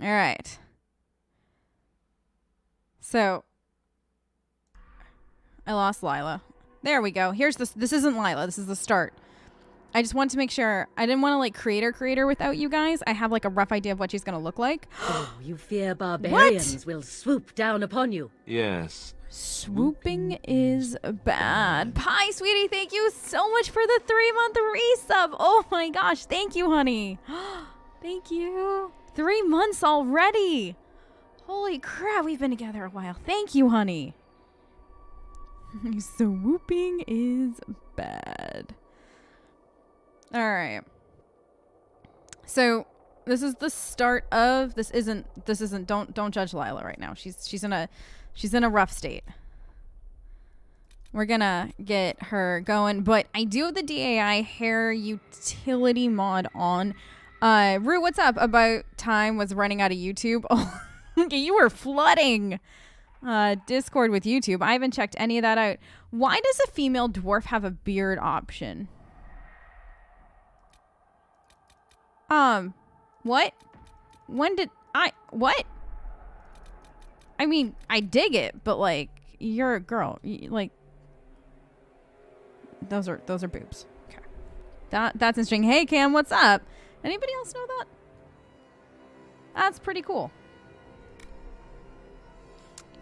All right. So I lost Lyla. There we go. Here's this. This isn't Lyla. This is the start. I just want to make sure. I didn't want to like create her without you guys. I have like a rough idea of what she's going to look like. Oh, you fear barbarians will swoop down upon you. Yes. Swooping is bad. Pie, sweetie, thank you so much for the 3-month resub. Oh my gosh. Thank you, honey. Thank you. 3 months already. Holy crap. We've been together a while. Thank you, honey. Swooping is bad. All right. So this is the start of this isn't don't judge Lyla right now. She's in a rough state. We're gonna get her going, but I do have the DAI hair utility mod on. Rue, what's up? About time was running out of YouTube. Oh, you were flooding Discord with YouTube. I haven't checked any of that out. Why does a female dwarf have a beard option? What? When did what? I mean, I dig it, but like, you're a girl. Like, those are boobs. Okay. That's interesting. Hey, Cam, what's up? Anybody else know that? That's pretty cool.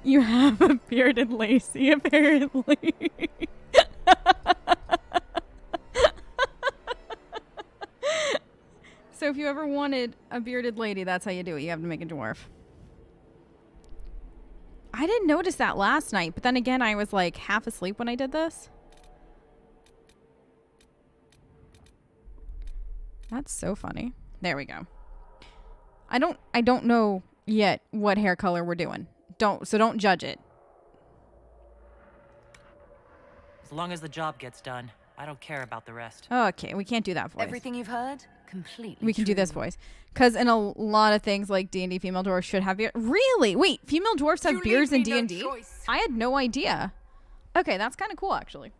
You have a bearded Lacey, apparently. So if you ever wanted a bearded lady, that's how you do it. You have to make a dwarf. I didn't notice that last night, but then again, I was like half asleep when I did this. That's so funny. There we go. I don't know yet what hair color we're doing. Don't judge it. As long as the job gets done, I don't care about the rest. Okay, we can't do that voice. Everything you've heard? Completely We can true. do this voice. Because in a lot of things like D&D, female dwarfs should have beards. Really? Wait, female dwarfs have beards in D&D? I had no idea. Okay, that's kind of cool, actually.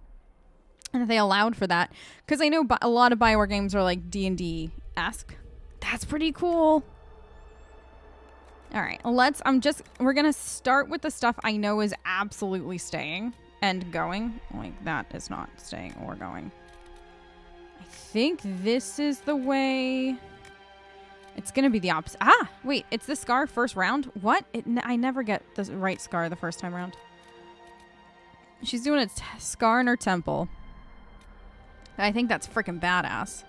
And if they allowed for that. Because I know a lot of Bioware games are like D&D-esque. That's pretty cool. All right, we're going to start with the stuff I know is absolutely staying and going. Like, that is not staying or going. I think this is the way. It's going to be the opposite. Ah, wait, it's the scar first round? What? I never get the right scar the first time around. She's doing a scar in her temple. I think that's freaking badass.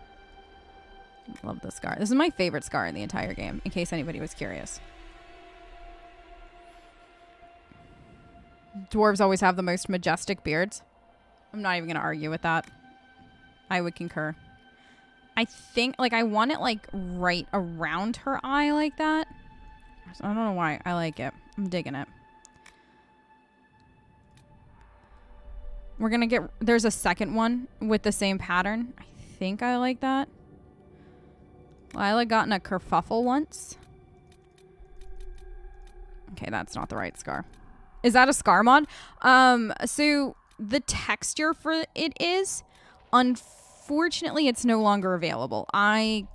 Love the scar. This is my favorite scar in the entire game, in case anybody was curious. Dwarves always have the most majestic beards. I'm not even going to argue with that. I would concur. I think, like, I want it, like, right around her eye like that. I don't know why. I like it. I'm digging it. We're going to get... There's a second one with the same pattern. I think I like that. Lyla got in a kerfuffle once. Okay, that's not the right scar. Is that a scar mod? So the texture for it is... Unfortunately, it's no longer available. I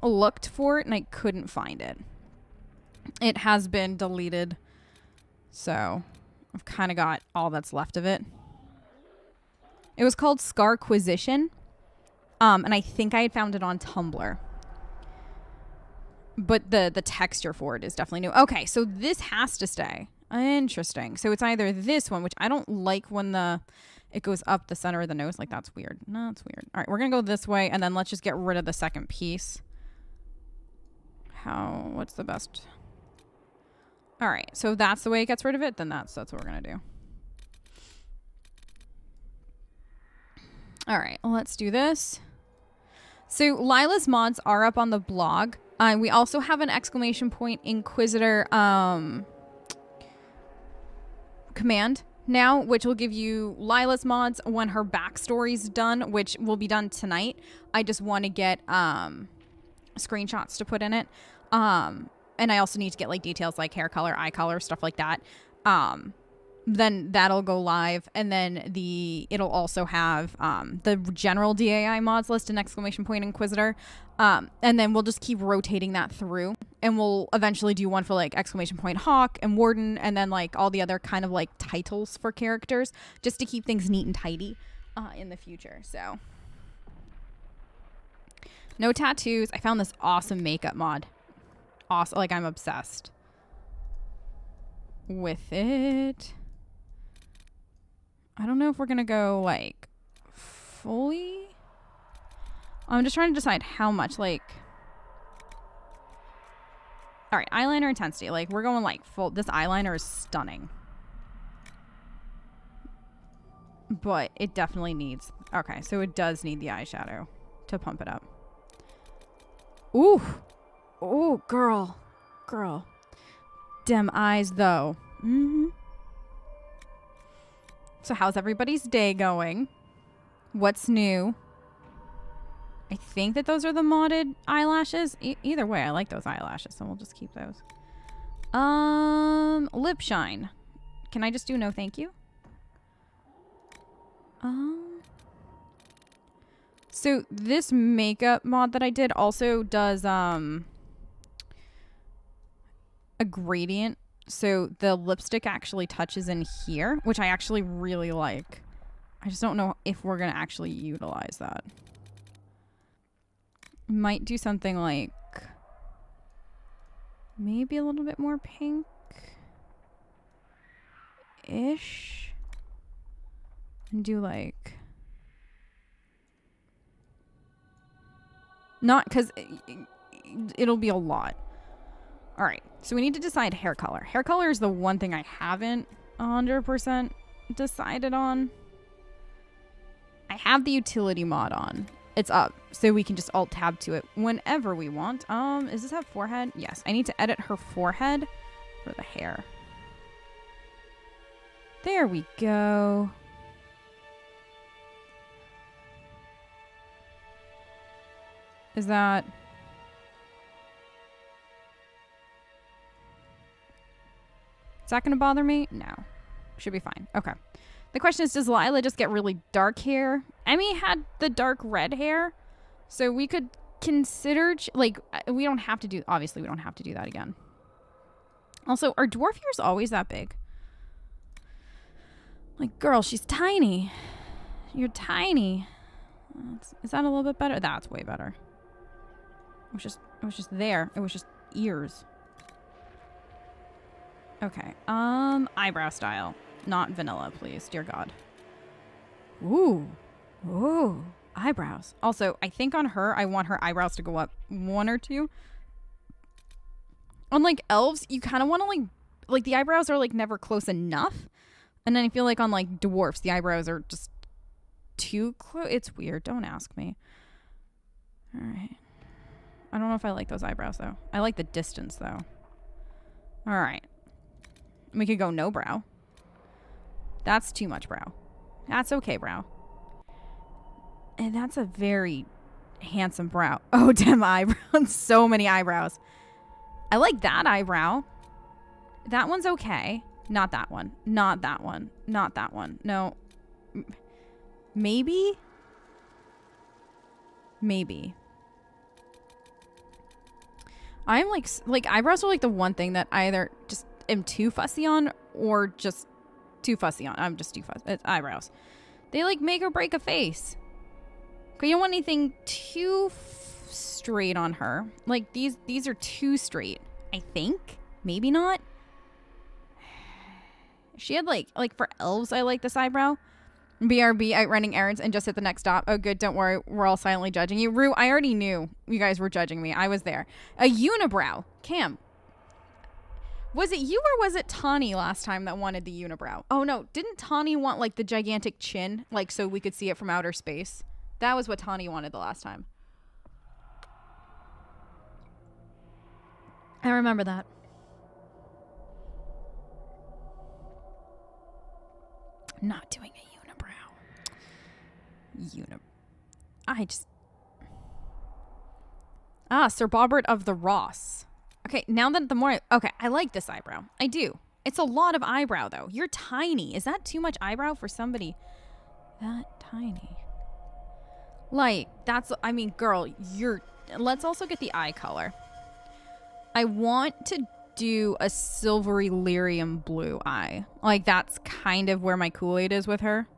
looked for it and I couldn't find it. It has been deleted. So I've kind of got all that's left of it. It was called Scarquisition. And I think I had found it on Tumblr. But the texture for it is definitely new. Okay, so this has to stay. Interesting. So it's either this one, which I don't like when it goes up the center of the nose. Like, that's weird. No, it's weird. All right, we're going to go this way, and then let's just get rid of the second piece. What's the best? All right, so that's the way it gets rid of it. Then that's what we're going to do. All right, let's do this. So Lyla's mods are up on the blog. We also have an exclamation point Inquisitor command now, which will give you Lyla's mods when her backstory's done, which will be done tonight. I just want to get screenshots to put in it. And I also need to get like details like hair color, eye color, stuff like that. then that'll go live, and then it'll also have the general DAI mods list and exclamation point Inquisitor, and then we'll just keep rotating that through, and we'll eventually do one for like exclamation point Hawk and Warden, and then like all the other kind of like titles for characters, just to keep things neat and tidy in the future. So no tattoos. I found this awesome makeup mod. Awesome, like I'm obsessed with it. I don't know if we're gonna go like fully. I'm just trying to decide how much, like, all right, eyeliner intensity, like we're going like full. This eyeliner is stunning, but it definitely needs, okay, so it does need the eyeshadow to pump it up. Ooh, oh girl, dem eyes though. So how's everybody's day going? What's new? I think that those are the modded eyelashes. Either way, I like those eyelashes, so we'll just keep those. Lip shine. Can I just do no thank you? So this makeup mod that I did also does a gradient. So the lipstick actually touches in here, which I actually really like. I just don't know if we're going to actually utilize that. Might do something like maybe a little bit more pink-ish. And do like... Not because it'll be a lot. All right, so we need to decide hair color. Hair color is the one thing I haven't 100% decided on. I have the utility mod on. It's up, so we can just alt tab to it whenever we want. Does this have forehead? Yes, I need to edit her forehead for the hair. There we go. Is that... Is that going to bother me? No. Should be fine. Okay. The question is, does Lyla just get really dark hair? Emmy had the dark red hair, so we could consider... Like, we don't have to do... Obviously, we don't have to do that again. Also, are dwarf ears always that big? Like, girl, she's tiny. You're tiny. Is that a little bit better? That's way better. It was just there. It was just ears. Okay. Eyebrow style. Not vanilla, please. Dear God. Ooh. Ooh. Eyebrows. Also, I think on her, I want her eyebrows to go up 1 or 2. On, like, elves, you kind of want to, like, the eyebrows are, like, never close enough. And then I feel like on, like, dwarfs, the eyebrows are just too close. It's weird. Don't ask me. All right. I don't know if I like those eyebrows, though. I like the distance, though. All right. We could go no brow. That's too much brow. That's okay, brow. And that's a very handsome brow. Oh, damn eyebrows. So many eyebrows. I like that eyebrow. That one's okay. Not that one. Not that one. Not that one. No. Maybe? Maybe. I'm like eyebrows are like the one thing that I either just am too fussy on or just too fussy on. I'm just too fussy. It's eyebrows. They like make or break a face. Okay, you don't want anything too straight on her. Like these are too straight. I think. Maybe not. She had like for elves, I like this eyebrow. BRB out running errands and just hit the next stop. Oh, good. Don't worry. We're all silently judging you. Rue, I already knew you guys were judging me. I was there. A unibrow. Cam. Was it you or was it Tawny last time that wanted the unibrow? Oh, no. Didn't Tawny want, like, the gigantic chin? Like, so we could see it from outer space? That was what Tawny wanted the last time. I remember that. Not doing a Sir Bobbert of the Ross. Okay, now that the more okay, I like this eyebrow. I do. It's a lot of eyebrow, though. You're tiny. Is that too much eyebrow for somebody that tiny? Like, that's, I mean, girl, let's also get the eye color. I want to do a silvery lyrium blue eye. Like, that's kind of where my Kool-Aid is with her.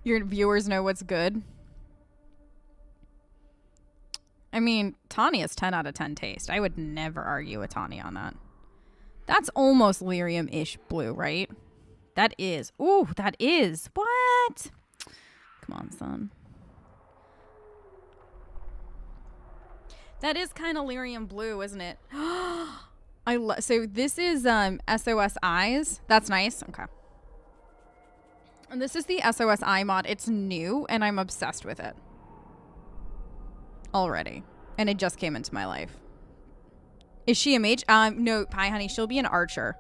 Your viewers know what's good. I mean, Tanya's 10 out of 10 taste. I would never argue with Tanya on that. That's almost lyrium-ish blue, right? That is. Ooh, that is. What? Come on, son. That is kind of lyrium blue, isn't it? So this is SOS Eyes. That's nice. Okay. And this is the SOS Eye mod. It's new, and I'm obsessed with it. Already. And it just came into my life. Is she a mage? No, Pie Honey. She'll be an archer.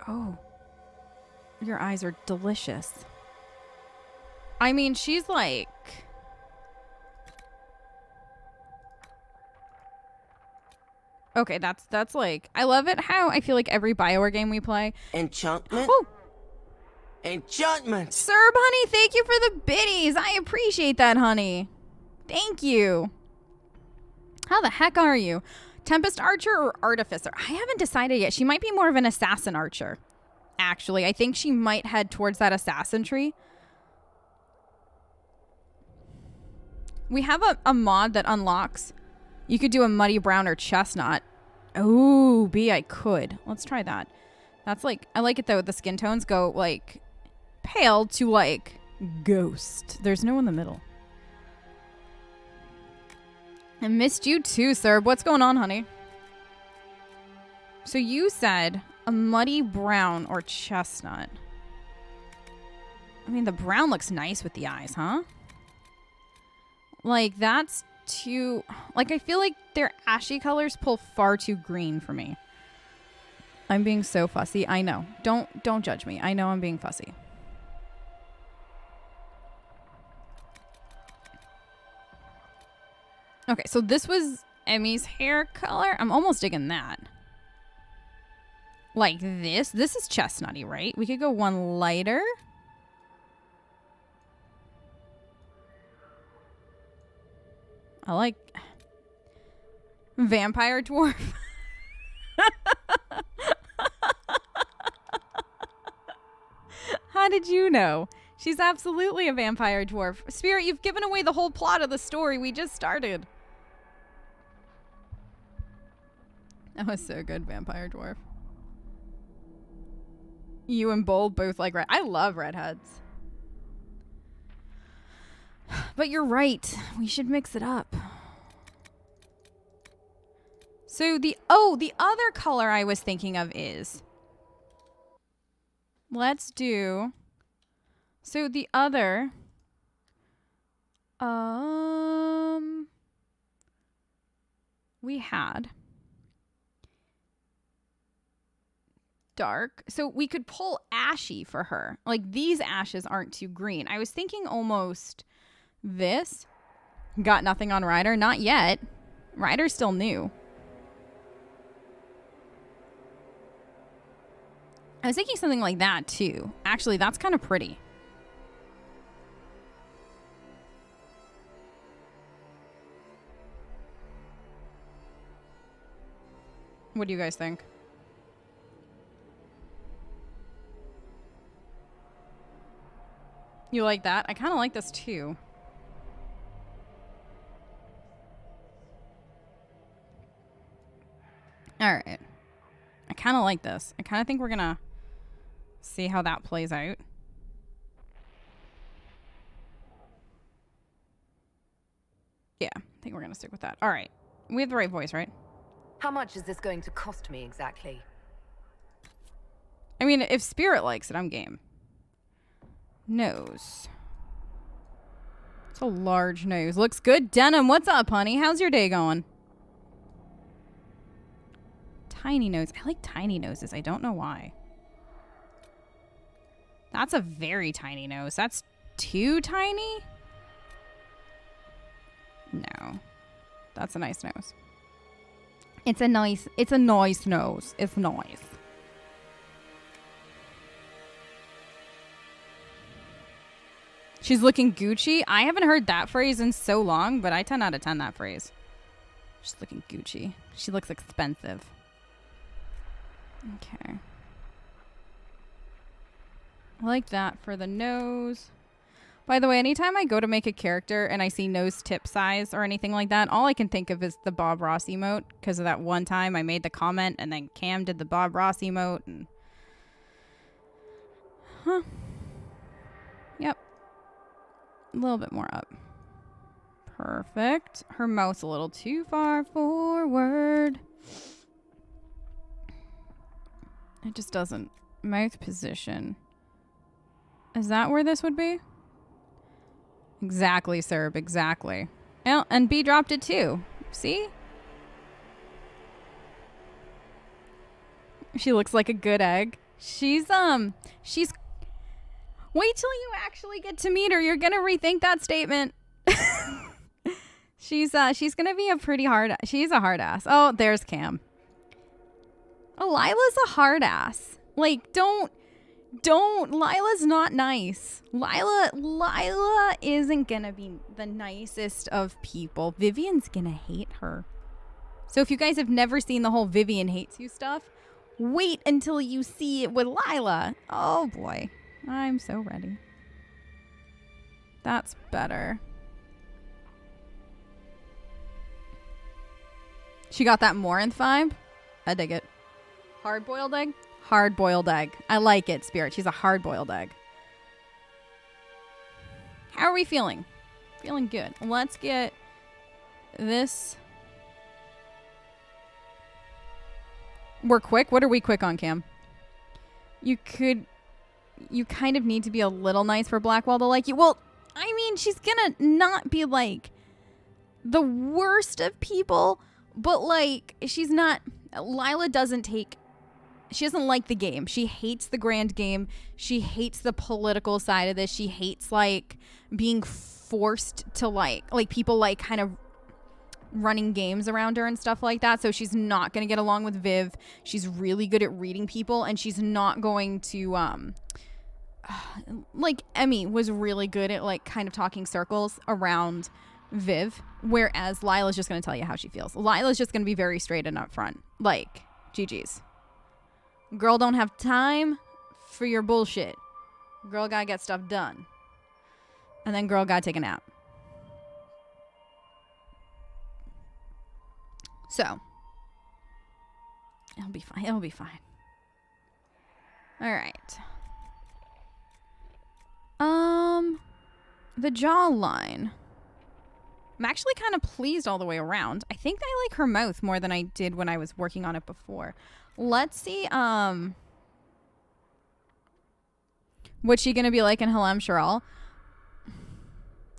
Oh. Your eyes are delicious. I mean, she's like... Okay, that's like... I love it how I feel like every BioWare game we play... Enchantment? Woo! Enchantment! Serb, honey, thank you for the biddies. I appreciate that, honey. Thank you. How the heck are you? Tempest Archer or Artificer? I haven't decided yet. She might be more of an Assassin Archer. Actually, I think she might head towards that Assassin tree. We have a mod that unlocks. You could do a Muddy Brown or Chestnut. Oh, B, I could. Let's try that. That's like... I like it, though. The skin tones go, like... pale to like ghost. There's no in the middle. I missed you too, sir. What's going on, honey? So you said a muddy brown or chestnut. I mean, the brown looks nice with the eyes, huh? Like, that's too... Like, I feel like their ashy colors pull far too green for me. I'm being so fussy. I know. Don't judge me. I know I'm being fussy. Okay, so this was Emmy's hair color. I'm almost digging that. Like this. This is chestnutty, right? We could go one lighter. I like vampire dwarf. How did you know? She's absolutely a vampire dwarf. Spirit, you've given away the whole plot of the story we just started. That was so good, vampire dwarf. You and Bold both like red. I love redheads. But you're right. We should mix it up. So the other color I was thinking of is... Let's do... So the other... We had... dark. So we could pull ashy for her. Like, these ashes aren't too green. I was thinking almost this. Got nothing on Ryder? Not yet. Ryder's still new. I was thinking something like that, too. Actually, that's kind of pretty. What do you guys think? You like that? I kind of like this too. All right. I kind of like this. I kind of think we're going to see how that plays out. Yeah, I think we're going to stick with that. All right. We have the right voice, right? How much is this going to cost me exactly? I mean, if Spirit likes it, I'm game. Nose. It's a large nose. Looks good. Denim, what's up, honey? How's your day going? Tiny nose. I like tiny noses. I don't know why. That's a very tiny nose. That's too tiny? No. That's a nice nose. It's a nice nose. It's nice. She's looking Gucci. I haven't heard that phrase in so long, but I 10 out of 10 that phrase. She's looking Gucci. She looks expensive. Okay. I like that for the nose. By the way, anytime I go to make a character and I see nose tip size or anything like that, all I can think of is the Bob Ross emote, because of that one time I made the comment and then Cam did the Bob Ross emote. And Yep. A little bit more up. Perfect. Her mouth's a little too far forward. It just doesn't. Mouth position. Is that where this would be? Exactly, Serb. Exactly. Oh, and B dropped it too. See? She looks like a good egg. She's wait till you actually get to meet her. You're gonna rethink that statement. She's gonna be a pretty hard. She's a hard ass. Oh, there's Cam. Oh, Lyla's a hard ass. Like, don't. Lyla's not nice. Lyla isn't gonna be the nicest of people. Vivian's gonna hate her. So if you guys have never seen the whole Vivian hates you stuff, wait until you see it with Lyla. Oh boy. I'm so ready. That's better. She got that Morinth vibe. I dig it. Hard-boiled egg? Hard-boiled egg. I like it, Spirit. She's a hard-boiled egg. How are we feeling? Feeling good. Let's get this. We're quick? What are we quick on, Cam? You kind of need to be a little nice for Blackwell to like you. Well, I mean, she's gonna not be like the worst of people, but like she's not. Lyla doesn't take. She doesn't like the game. She hates the grand game. She hates the political side of this. She hates like being forced to like people like kind of running games around her and stuff like that. So she's not going to get along with Viv. She's really good at reading people, and she's not going to like Emmy was really good at like kind of talking circles around Viv, whereas Lila's just going to tell you how she feels. Lila's just going to be very straight and upfront. Like, GG's. Girl don't have time for your bullshit. Girl gotta get stuff done. And then girl gotta take a nap. So. It'll be fine. It'll be fine. Alright. The jawline. I'm actually kind of pleased all the way around. I think I like her mouth more than I did when I was working on it before. Let's see, what's she gonna be like in Halem Sharal?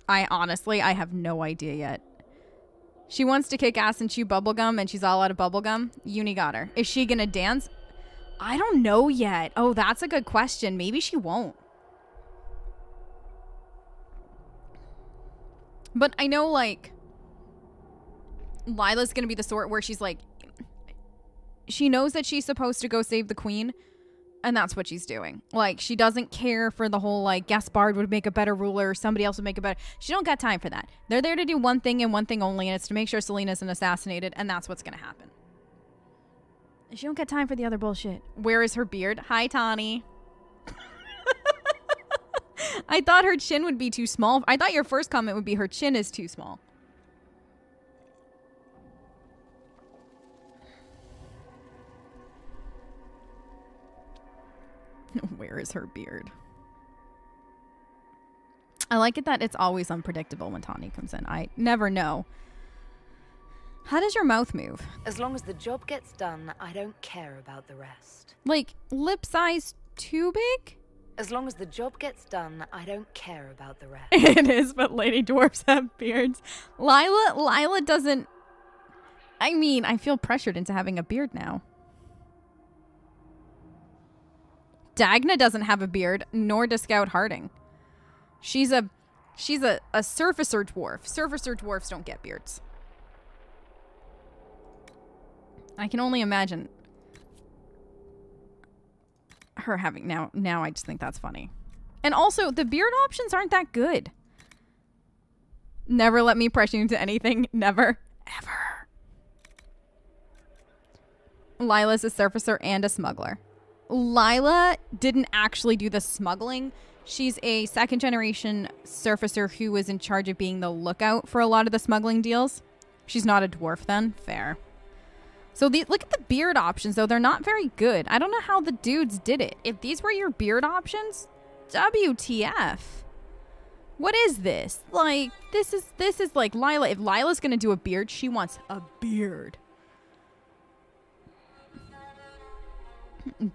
I have no idea yet. She wants to kick ass and chew bubblegum, and she's all out of bubblegum. Uni got her. Is she gonna dance? I don't know yet. Oh, that's a good question. Maybe she won't. But I know, like, Lila's gonna be the sort where she's like, she knows that she's supposed to go save the queen, and that's what she's doing. Like, she doesn't care for the whole, like, Gaspard would make a better ruler, or somebody else would make a better. She don't got time for that. They're there to do one thing and one thing only, and it's to make sure Selena isn't assassinated, and that's what's gonna happen. She don't got time for the other bullshit. Where is her beard? Hi, Tawny. I thought her chin would be too small. I thought your first comment would be her chin is too small. Where is her beard? I like it that it's always unpredictable when Tawny comes in. I never know. How does your mouth move? As long as the job gets done, I don't care about the rest. Like, lip size too big? As long as the job gets done, I don't care about the rest. It is, but lady dwarfs have beards. Lyla doesn't. I mean, I feel pressured into having a beard now. Dagna doesn't have a beard, nor does Scout Harding. She's a She's a surfacer dwarf. Surfacer dwarfs don't get beards. I can only imagine her having now I just think that's funny. And also the beard options aren't that good. Never let me pressure you into anything. Never. Ever. Lyla's a surfacer and a smuggler. Lyla didn't actually do the smuggling. She's a second generation surfacer who was in charge of being the lookout for a lot of the smuggling deals. She's not a dwarf then. Fair. So look at the beard options, though. They're not very good. I don't know how the dudes did it. If these were your beard options, WTF. What is this? Like, this is like Lyla. If Lyla's going to do a beard, she wants a beard.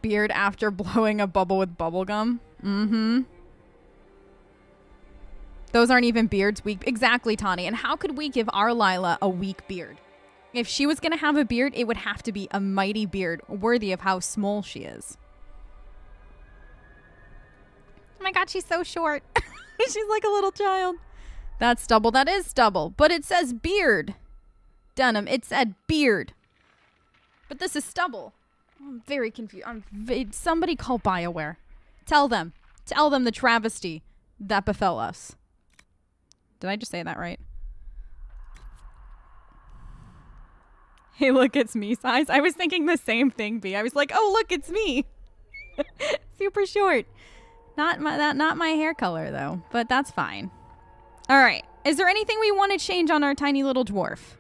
Beard after blowing a bubble with bubblegum. Mm-hmm. Those aren't even beards weak. Exactly, Tawny. And how could we give our Lyla a weak beard? If she was going to have a beard, it would have to be a mighty beard worthy of how small she is. Oh my god, she's so short. She's like a little child. That's stubble. That is stubble. But it says beard. Denim. It said beard. But this is stubble. I'm very confused. Somebody call BioWare. Tell them. Tell them the travesty that befell us. Did I just say that right? Hey, look, it's me size. I was thinking the same thing, B. I was like, oh, look, it's me. Super short. Not my hair color, though, but that's fine. All right. Is there anything we want to change on our tiny little dwarf?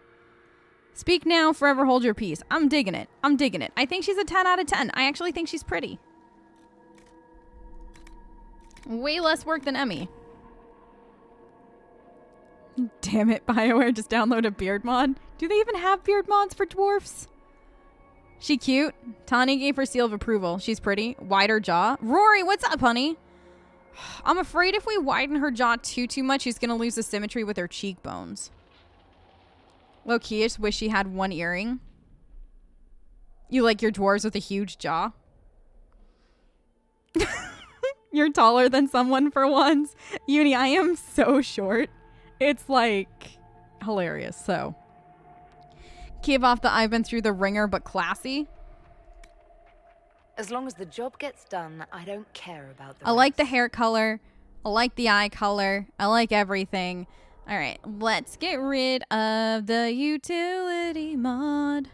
Speak now, forever hold your peace. I'm digging it. I'm digging it. I think she's a 10 out of 10. I actually think she's pretty. Way less work than Emmy. Damn it, BioWare, just download a beard mod. Do they even have beard mods for dwarfs? She cute. Tawny gave her seal of approval. She's pretty. Wider jaw. Rory, what's up, honey? I'm afraid if we widen her jaw too much, she's going to lose the symmetry with her cheekbones. Low-key, I just wish she had one earring. You like your dwarves with a huge jaw? You're taller than someone for once. Uni, I am so short. It's like hilarious. So, give off the I've been through the ringer but classy. As long as the job gets done, I don't care about the I like the rest. hair color. I like the eye color. I like everything. All right, let's get rid of the utility mod.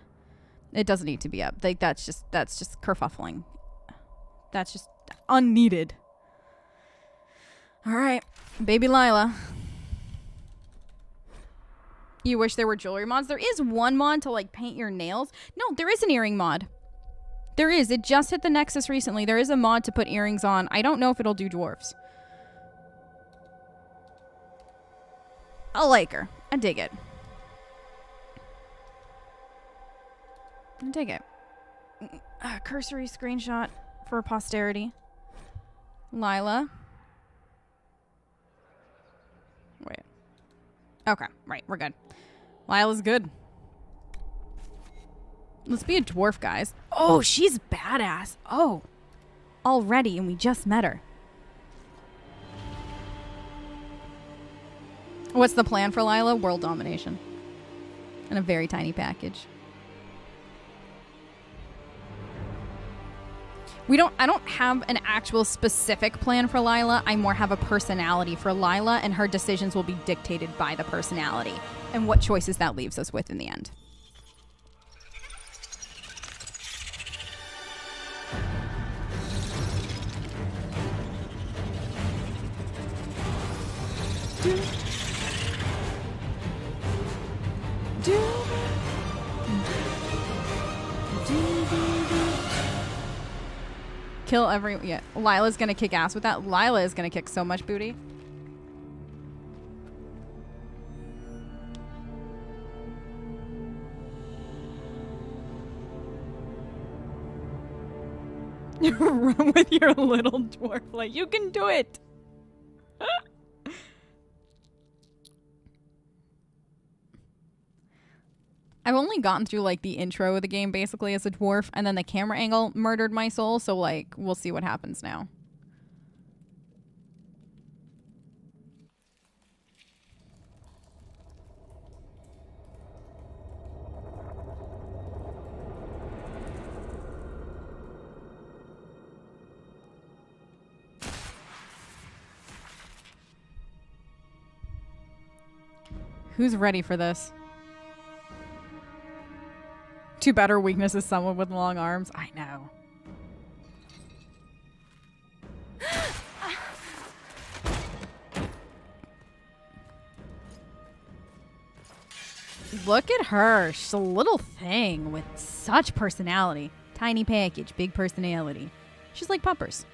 It doesn't need to be up. Like that's just kerfuffling. That's just unneeded. All right, baby Lyla. You wish there were jewelry mods? There is one mod to like paint your nails. No, there is an earring mod. There is. It just hit the Nexus recently. There is a mod to put earrings on. I don't know if it'll do dwarfs. I like her. I dig it. I dig it. Cursory screenshot for posterity. Lyla. Wait. Okay, right. We're good. Lyla's good. Let's be a dwarf, guys. Oh, she's badass. Oh, already, and we just met her. What's the plan for Lyla? World domination. And a very tiny package. I don't have an actual specific plan for Lyla. I more have a personality for Lyla, and her decisions will be dictated by the personality and what choices that leaves us with in the end. Kill every... Yeah, Lyla's gonna kick ass with that. Lyla is gonna kick so much booty. Run with your little dwarf. Like, you can do it. I've only gotten through, like, the intro of the game, basically, as a dwarf, and then the camera angle murdered my soul, so, like, we'll see what happens now. Who's ready for this? Too bad her weakness is someone with long arms. I know. Look at her. She's a little thing with such personality. Tiny package, big personality. She's like Puppers.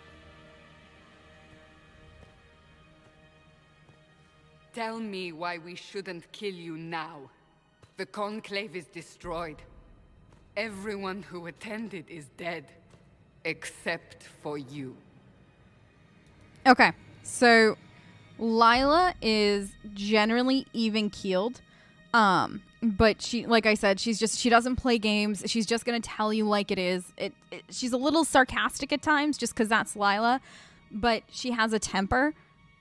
Tell me why we shouldn't kill you now. The Conclave is destroyed. Everyone who attended is dead. Except for you. Okay, so Lyla is generally even-keeled. But she, like I said, she doesn't play games. She's just going to tell you like it is. She's a little sarcastic at times just because that's Lyla, but she has a temper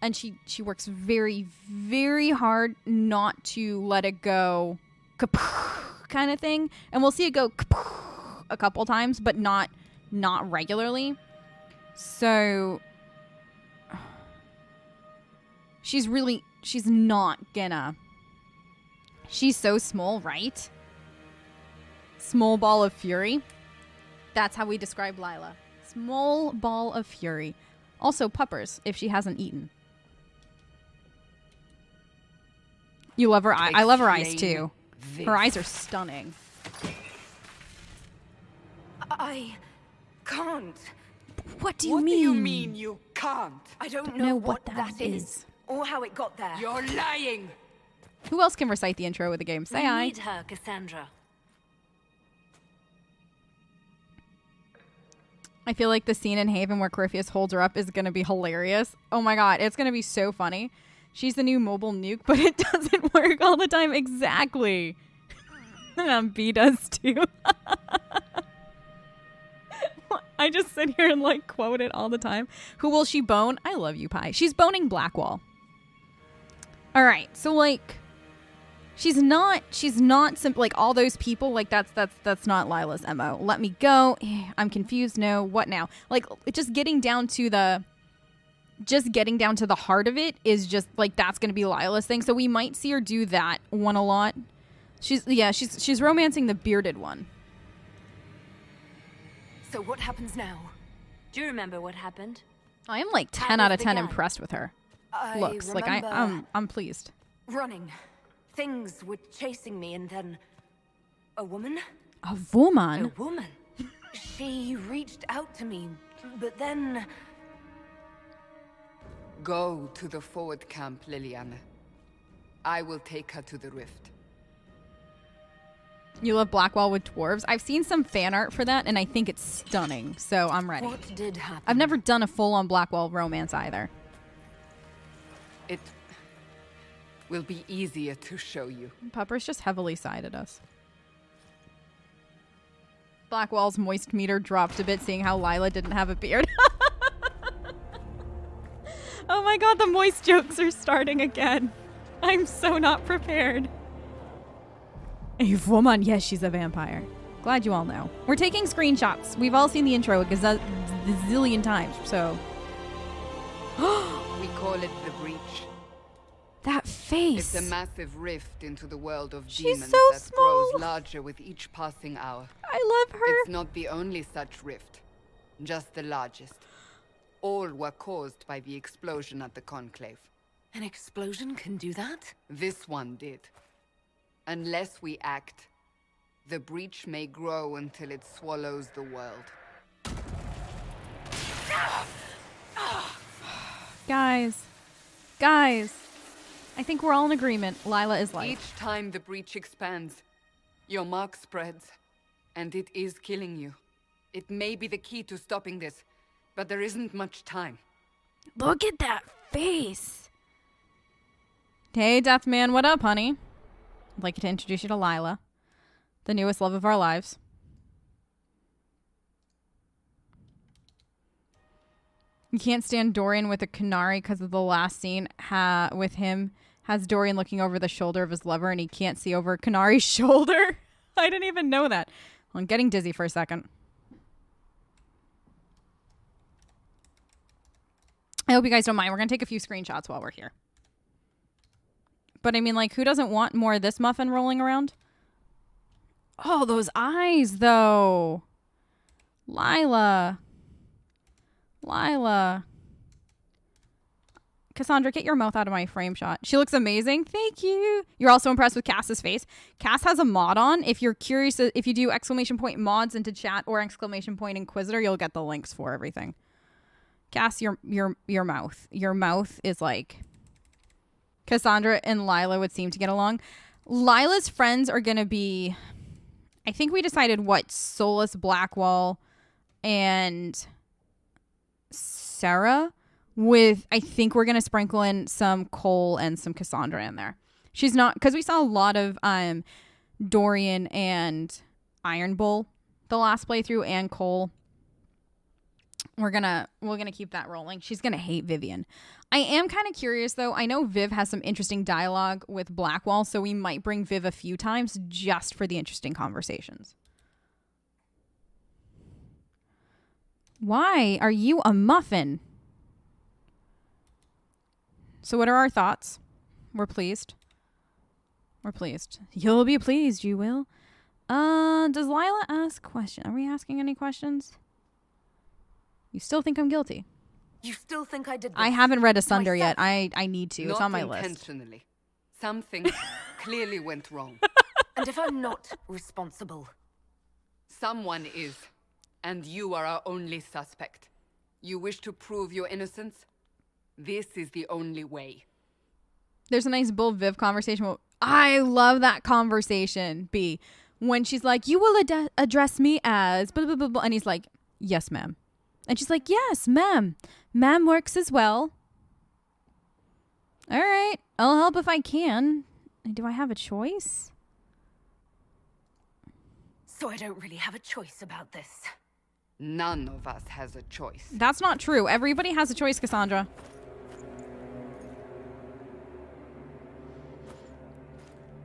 and she works very, very hard not to let it go kind of thing. And we'll see it go a couple times, but not regularly. So she's not gonna. She's so small, right? Small ball of fury. That's how we describe Lyla. Small ball of fury. Also Puppers, if she hasn't eaten. You love her eye. I love her eyes too. Her eyes are stunning. I can't. What do you mean? What do you mean you can't? I don't know what that is. is. Or how it got there. You're lying! Who else can recite the intro of the game? Say We I. need her, Cassandra. I feel like the scene in Haven where Corypheus holds her up is going to be hilarious. Oh my god, it's going to be so funny. She's the new mobile nuke, but it doesn't work all the time. Exactly. B does too. I just sit here and like quote it all the time. Who will she bone? I love you, Pie. She's boning Blackwall. All right, so like, she's not like all those people. Like that's not Lyla's MO. Let me go. I'm confused. No, what now? Like just getting down to the heart of it is just like that's gonna be Lyla's thing. So we might see her do that one a lot. She's romancing the bearded one. So what happens now? Do you remember what happened? I am like 10 How out of this 10 began. impressed with her. I Looks like remember I'm pleased. running. Things were chasing me, and then a woman. A woman. A woman. She reached out to me, but then Go to the forward camp, Liliana. I will take her to the rift. You love Blackwall with dwarves. I've seen some fan art for that, and I think it's stunning. So I'm ready. what did happen? I've never done a full-on Blackwall romance either. It will be easier to show you. Pupper's just heavily sided us. Blackwall's moist meter dropped a bit, seeing how Lyla didn't have a beard. Oh my god, the moist jokes are starting again. I'm so not prepared. A woman. Yes, she's a vampire. Glad you all know. We're taking screenshots. We've all seen the intro a gazillion times, so. We call it the breach. That face. It's a massive rift into the world of She's demons so that small. grows larger with each passing hour. I love her. It's not the only such rift, just the largest. All were caused by the explosion at the Conclave. An explosion can do that? This one did. Unless we act, the breach may grow until it swallows the world. Guys, I think we're all in agreement. Lyla is light. Each time the breach expands, your mark spreads, and it is killing you. It may be the key to stopping this, but there isn't much time. Look at that face. Hey, Deathman, what up, honey? I'd like to introduce you to Lyla, the newest love of our lives. You can't stand Dorian with a Canary because of the last scene with him has Dorian looking over the shoulder of his lover and he can't see over Canary's shoulder. I didn't even know that. Well, I'm getting dizzy for a second. I hope you guys don't mind. We're going to take a few screenshots while we're here. But I mean, like, who doesn't want more of this muffin rolling around? Oh, those eyes, though. Lyla. Cassandra, get your mouth out of my frame shot. She looks amazing. Thank you. You're also impressed with Cass's face. Cass has a mod on. If you're curious, if you do !mods into chat or !Inquisitor, you'll get the links for everything. Cass, your mouth. Your mouth is like... Cassandra and Lyla would seem to get along. Lyla's friends are going to be... I think we decided what? Solus Blackwall and Sarah with... I think we're going to sprinkle in some Cole and some Cassandra in there. She's not... Because we saw a lot of Dorian and Iron Bull the last playthrough and Cole. We're gonna keep that rolling. She's gonna hate Vivian. I am kind of curious though. I know Viv has some interesting dialogue with Blackwall, so we might bring Viv a few times just for the interesting conversations. Why are you a muffin? So what are our thoughts? We're pleased. We're pleased. You'll be pleased, you will. Does Lyla ask questions? Are we asking any questions? You still think I'm guilty? You still think I did this? I haven't read Asunder yet. I need to. It's on my list. Not intentionally. Something clearly went wrong. And if I'm not responsible? Someone is. And you are our only suspect. You wish to prove your innocence? This is the only way. There's a nice Bull Viv conversation. I love that conversation, B. When she's like, you will address me as blah, blah, blah, blah. And he's like, yes, ma'am. And she's like, yes, ma'am. Ma'am works as well. All right. I'll help if I can. Do I have a choice? So I don't really have a choice about this. None of us has a choice. That's not true. Everybody has a choice, Cassandra.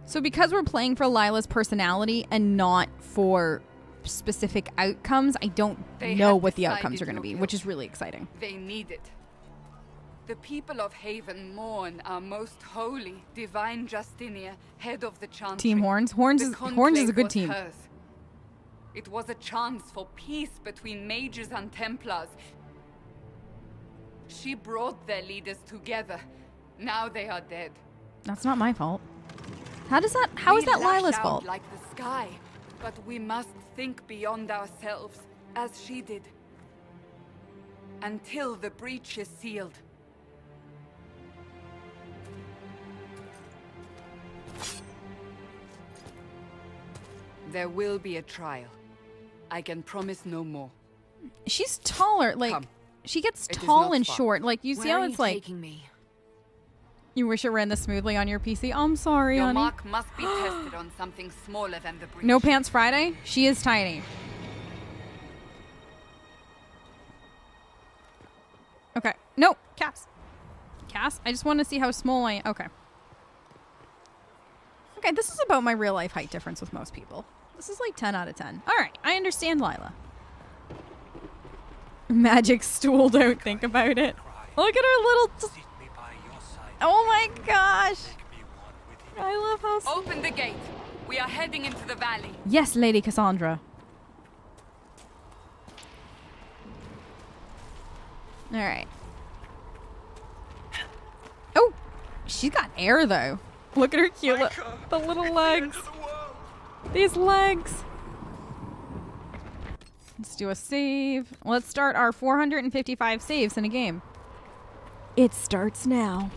So because we're playing for Lyla's personality and not for specific outcomes, I don't know what the outcomes are going to be, which is really exciting. They need it. The people of Haven mourn our most holy, divine Justinia, head of the Chantry. Team Horns. Horns is a good team. Hers. It was a chance for peace between mages and Templars. She brought their leaders together. Now they are dead. That's not my fault. How is that Lyla's fault? Like the sky, but we must think beyond ourselves, as she did. Until the breach is sealed. There will be a trial. I can promise no more. She's taller. Like, Come. she gets tall and far. short. Like, you see how it's like... Me? You wish it ran this smoothly on your PC? I'm sorry, Your honey. mark must be tested on something smaller than the breach. No Pants Friday? She is tiny. Okay. No, Cass. Cass? I just want to see how small I am. Okay. Okay, this is about my real life height difference with most people. This is like 10 out of 10. All right, I understand Lyla. Magic stool, don't think about it. Look at her little... Oh my gosh. I love how... Open the gate. We are heading into the valley. Yes, Lady Cassandra. All right. Oh, she's got air though. Look at her cute, the little legs. These legs. Let's do a save. Let's start our 455 saves in a game. It starts now.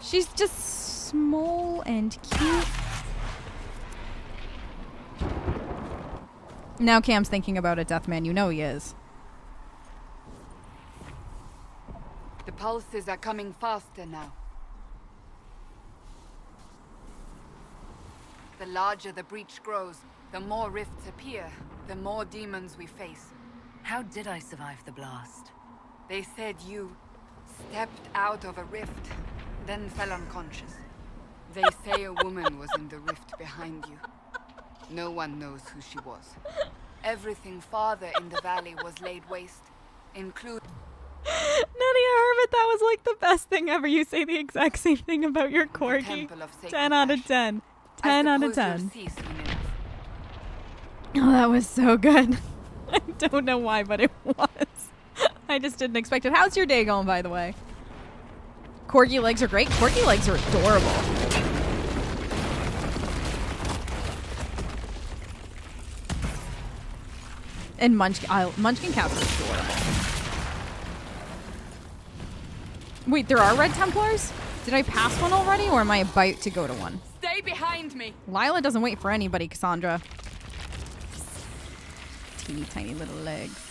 She's just small and cute. Now Cam's thinking about it, Deathman. You know he is. The pulses are coming faster now. The larger the breach grows, the more rifts appear, the more demons we face. How did I survive the blast? They said you stepped out of a rift, then fell unconscious. They say a woman was in the rift behind you. No one knows who she was. Everything farther in the valley was laid waste, including... Nadia Hermit, that best thing ever. You say the exact same thing about your corgi. Temple of Sacred 10 out of Ash. 10. I 10 out of suppose 10. you'll see soon enough. Oh, that was so good. I don't know why, but it was. I just didn't expect it. How's your day going, by the way? Corgi legs are great. Corgi legs are adorable. And Munchkin cats are adorable. Wait, there are Red Templars? Did I pass one already, or am I about to go to one? Stay behind me. Lyla doesn't wait for anybody, Cassandra. Teeny tiny little legs.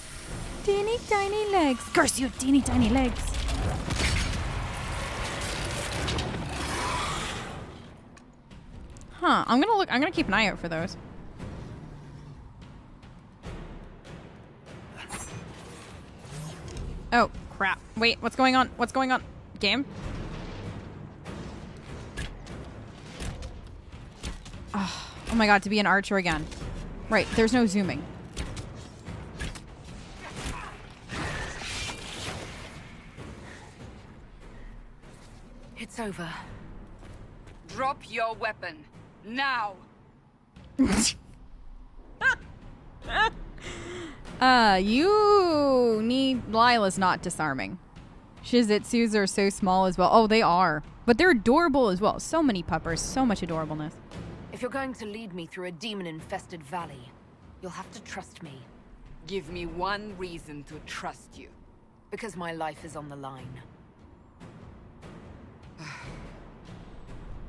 Teeny tiny legs. Curse you, teeny tiny legs. Huh, I'm gonna keep an eye out for those. Oh, crap. Wait, what's going on? What's going on? Game? Oh my god, to be an archer again. Right, there's no zooming. It's over. Drop your weapon. Now. You need... Lyla's not disarming. Shizitsus are so small as well. Oh, they are. But they're adorable as well. So many puppers. So much adorableness. If you're going to lead me through a demon-infested valley, you'll have to trust me. Give me one reason to trust you. Because my life is on the line.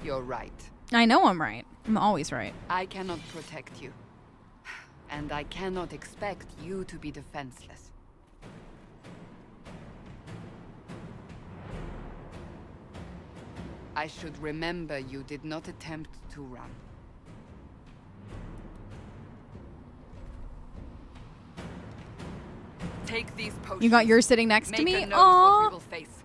You're right. I know I'm right. I'm always right. I cannot protect you. And I cannot expect you to be defenseless. I should remember you did not attempt to run. Take these potions. You got yours sitting next to Make me? a note of what we Aww. will face.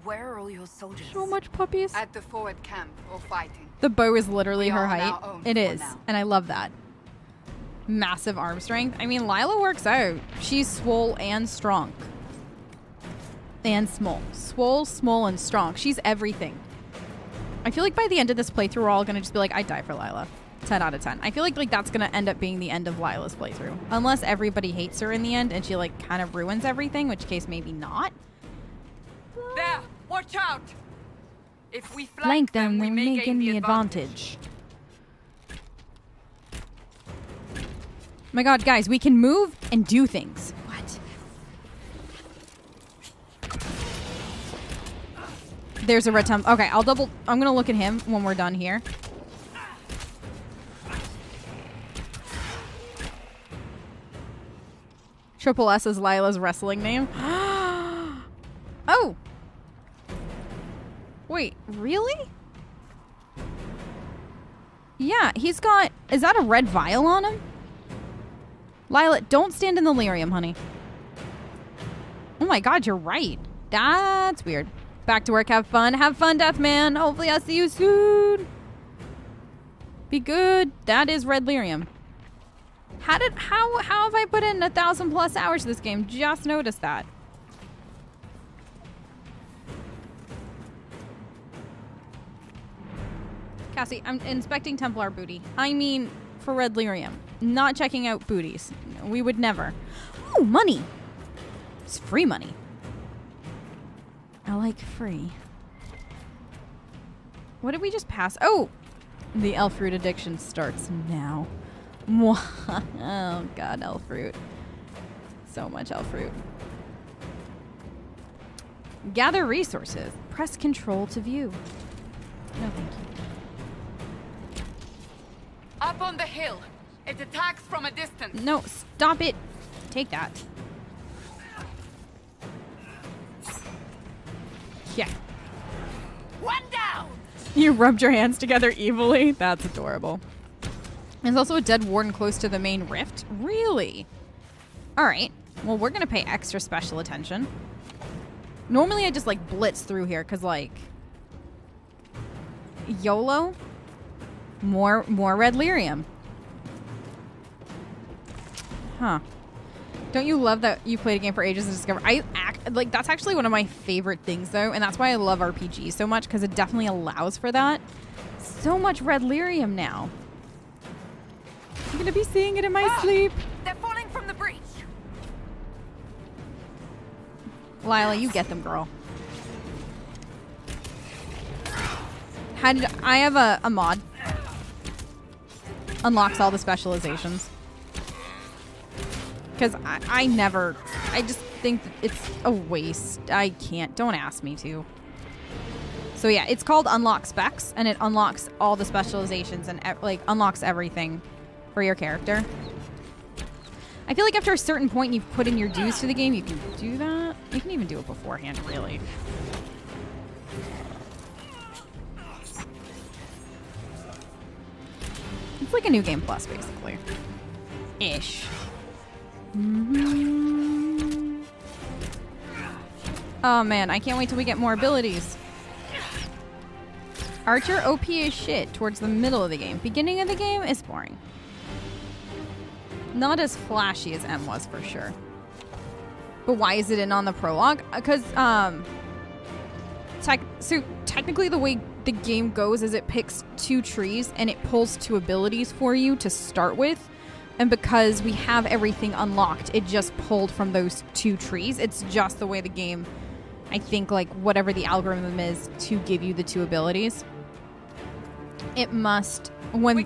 Where are all your soldiers? So much puppies. At the forward camp or fighting. The bow is literally We her are on height. our own It for is. now. And I love that. Massive arm strength. I mean, Lyla works out. She's swole and strong. And small. Swole, small, and strong. She's everything. I feel like by the end of this playthrough, we're all going to just be like, I'd die for Lyla. 10 out of 10. I feel like that's going to end up being the end of Lyla's playthrough. Unless everybody hates her in the end and she like kind of ruins everything, which case maybe not. There! Watch out! If we Flank them, we we may may gain the advantage. My god, guys, we can move and do things. What? There's a red temp. Okay, I'm gonna look at him when we're done here. Triple S is Lyla's wrestling name. Oh! Wait, really? Yeah, he's got... Is that a red vial on him? Lyla, don't stand in the lyrium, honey. Oh my god, you're right. That's weird. Back to work, have fun. Have fun, Deathman. Hopefully I'll see you soon. Be good. That is red lyrium. How have I put in 1,000+ hours to this game? Just noticed that. Cassie, I'm inspecting Templar booty. I mean, for red lyrium. Not checking out booties. We would never. Oh, money. It's free money. I like free. What did we just pass? Oh! The elf fruit addiction starts now. Oh god, elf fruit. So much elf fruit. Gather resources. Press control to view. No, thank you. Up on the hill. It attacks from a distance. No, stop it. Take that. Yeah. One down! You rubbed your hands together evilly? That's adorable. There's also a dead warden close to the main rift. Really? Alright. Well, we're going to pay extra special attention. Normally I just like blitz through here because like... YOLO? More red lyrium. Huh. Don't you love that you played a game for ages and discover? Like that's actually one of my favorite things though, and that's why I love RPGs so much because it definitely allows for that. So much red lyrium now. I'm gonna be seeing it in my sleep. They're falling from the breach. Lyla, you get them, girl. I have a mod. Unlocks all the specializations. Because I just think that it's a waste. Don't ask me to. So yeah, it's called Unlock Specs, and it unlocks all the specializations and like unlocks everything for your character. I feel like after a certain point you've put in your dues to the game, you can do that. You can even do it beforehand, really. It's like a new game plus, basically. Ish. Oh man, I can't wait till we get more abilities. Archer OP is shit towards the middle of the game. Beginning of the game is boring. Not as flashy as M was for sure. But why is it in on the prologue? Because so technically the way the game goes is it picks 2 trees and it pulls 2 abilities for you to start with. And because we have everything unlocked, it just pulled from those 2 trees. It's just the way the game, I think, like whatever the algorithm is to give you the 2 abilities. It must, when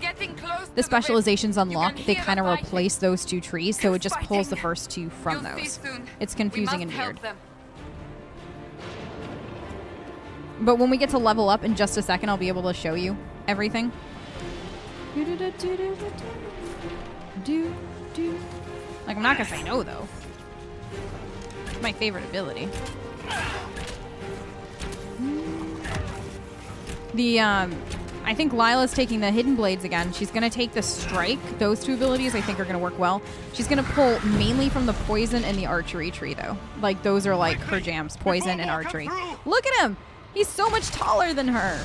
the specializations unlock, they kind of replace those 2 trees. So it just pulls the first 2 from those. It's confusing and weird. But when we get to level up in just a second, I'll be able to show you everything. Like, I'm not gonna say no though. It's my favorite ability. I think Lyla's taking the Hidden Blades again. She's gonna take the Strike. Those 2 abilities I think are gonna work well. She's gonna pull mainly from the Poison and the Archery tree though. Like, those are like her jams, Poison and Archery. Look at him! He's so much taller than her.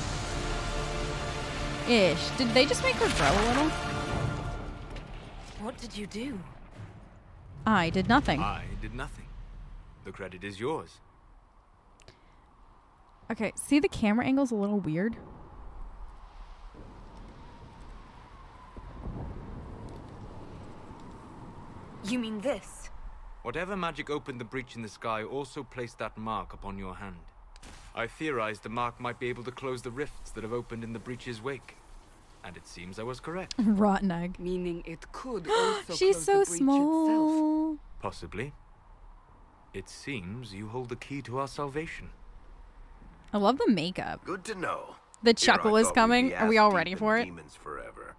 Ish. Did they just make her grow a little? What did you do? I did nothing. I did nothing. The credit is yours. Okay, see the camera angle's a little weird? You mean this? Whatever magic opened the breach in the sky also placed that mark upon your hand. I theorized the mark might be able to close the rifts that have opened in the breach's wake. And it seems I was correct. Rotten egg. Meaning it could also She's close so the breach small. itself. Possibly. It seems you hold the key to our salvation. I love the makeup. Good to know. The chuckle is coming. Are we all ready for it? Demons forever.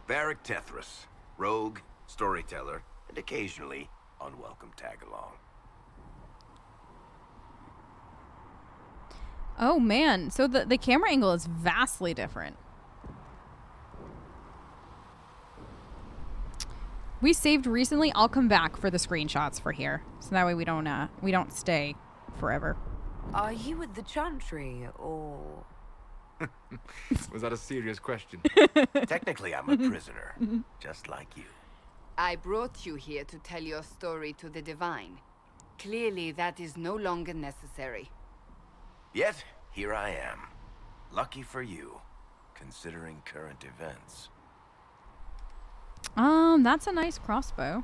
Varric Tethras, rogue, storyteller, and occasionally unwelcome tag-along. Oh man, so the camera angle is vastly different. We saved recently. I'll come back for the screenshots for here, so that way we don't stay forever. Are you with the Chantry, or...? Was that a serious question? Technically, I'm a prisoner, just like you. I brought you here to tell your story to the Divine. Clearly, that is no longer necessary. Yet, here I am. Lucky for you, considering current events. That's a nice crossbow.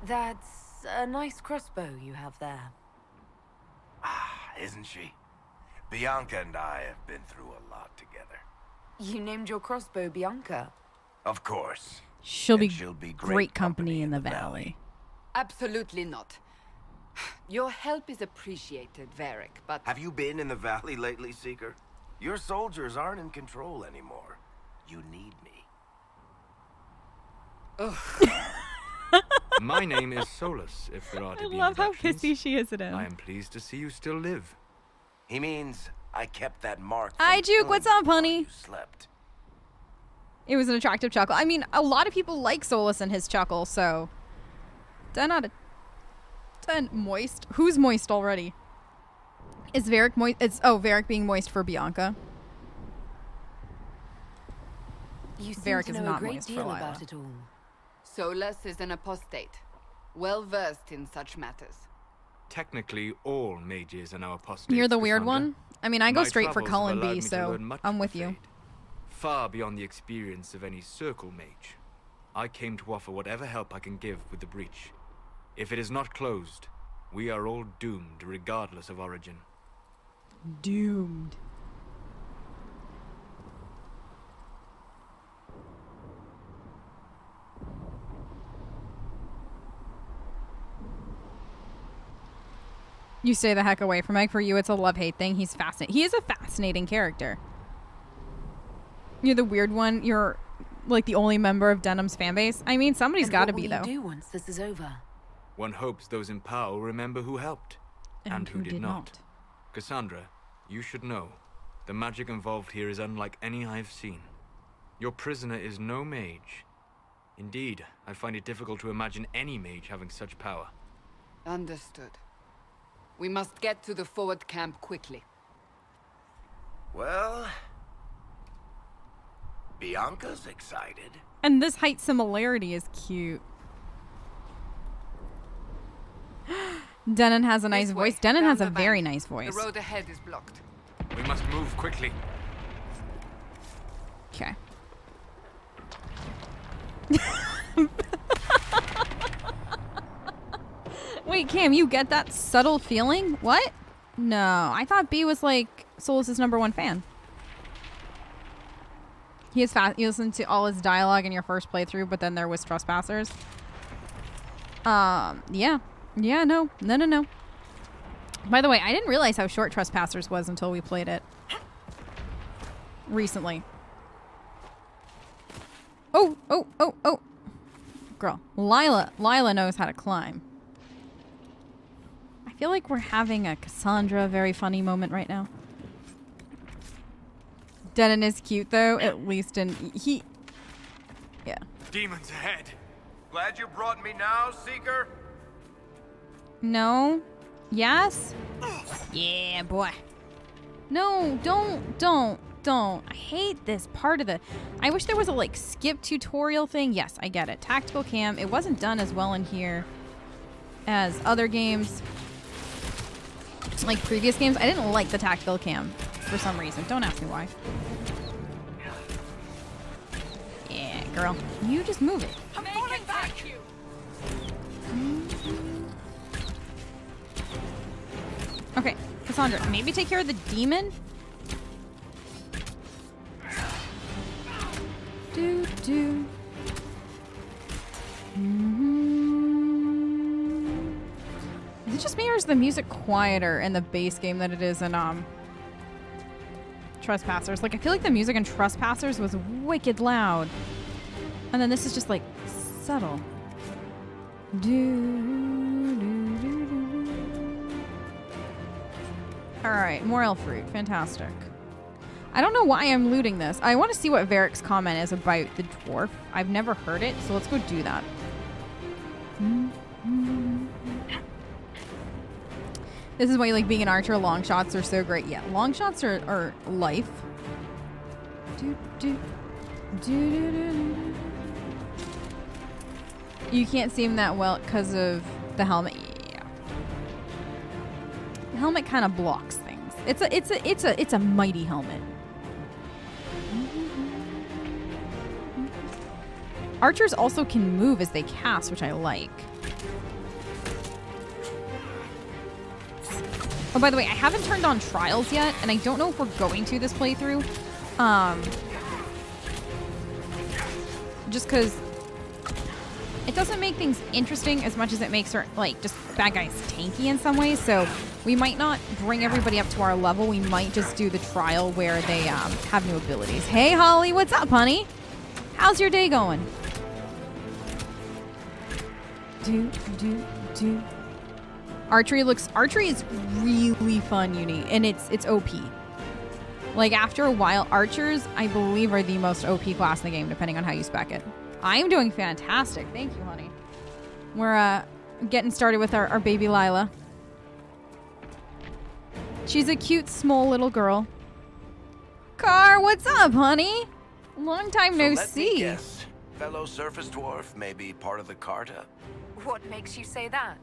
That's a nice crossbow you have there. Ah, isn't she? Bianca and I have been through a lot together. You named your crossbow Bianca. Of course. She'll be great great company in the valley. Absolutely not. Your help is appreciated, Varric, but... Have you been in the valley lately, Seeker? Your soldiers aren't in control anymore. You need me. My name is Solus, if there are to I be love how introductions. pissy she is at him. I am pleased to see you still live. He means I kept that mark. Hi, Juke. What's up, honey? You slept. It was an attractive chuckle. I mean, a lot of people like Solus and his chuckle, so 10 out of 10. Moist. Who's moist already? Is Varric moist? Varric being moist for Bianca. You seem Varric to is know not a great moist for deal Lyla. about it all. Solus is an apostate, well versed in such matters. Technically, all mages are now apostates. You're the weird Cassandra. one? I mean, I go My straight for travels Cullen have allowed B, me to so learn much I'm of with the you. Fade, far beyond the experience of any circle mage. I came to offer whatever help I can give with the breach. If it is not closed, we are all doomed regardless of origin. Doomed. You stay the heck away from Meg. For you, it's a love-hate thing. He's fascinating. He is a fascinating character. You're the weird one. You're like the only member of Denham's fan base. I mean, somebody's got to be, though. What will you do once this is over? One hopes those in power will remember who helped and who did not. Cassandra, you should know, the magic involved here is unlike any I've seen. Your prisoner is no mage. Indeed, I find it difficult to imagine any mage having such power. Understood. We must get to the forward camp quickly. Well, Bianca's excited. And this height similarity is cute. Denon has a nice This way, voice. Denon down has a the very bank. nice voice. The road ahead is blocked. We must move quickly. Okay. Wait, Cam, you get that subtle feeling? What? No, I thought B was like Solus's #1 fan. He is fast. You listened to all his dialogue in your first playthrough, but then there was Trespassers. Yeah. Yeah, no. By the way, I didn't realize how short Trespassers was until we played it recently. Oh. Girl, Lyla knows how to climb. I feel like we're having a Cassandra very funny moment right now. Denon is cute though, at least yeah. Demons ahead. Glad you brought me now, Seeker? No. Yes? Yeah, boy. No, don't. I hate this part of the... I wish there was a, like, skip tutorial thing. Yes, I get it. Tactical cam. It wasn't done as well in here as other games. Like, previous games. I didn't like the tactical cam for some reason. Don't ask me why. Yeah, girl. You just move it. I'm falling back! Okay, Cassandra, maybe take care of the demon? Do. Is it just me or is the music quieter in the base game than it is in Trespassers? Like, I feel like the music in Trespassers was wicked loud. And then this is just like subtle. Alright, more elf fruit. Fantastic. I don't know why I'm looting this. I want to see what Varric's comment is about the dwarf. I've never heard it, so let's go do that. This is why you like being an archer. Long shots are so great. Yeah, long shots are life. You can't see him that well because of the helmet. Yeah. The helmet kind of blocks things. It's a mighty helmet. Archers also can move as they cast, which I like. Oh, by the way, I haven't turned on trials yet, and I don't know if we're going to this playthrough. Just because it doesn't make things interesting as much as it makes just bad guys tanky in some ways. So we might not bring everybody up to our level. We might just do the trial where they have new abilities. Hey, Holly, what's up, honey? How's your day going? Archery is really fun, Uni, and it's OP. Like, after a while, archers, I believe, are the most OP class in the game, depending on how you spec it. I'm doing fantastic. Thank you, honey. We're getting started with our baby Lyla. She's a cute, small little girl. Car, what's up, honey? Long time no let see. me guess. fellow surface dwarf may be part of the Carta? What makes you say that?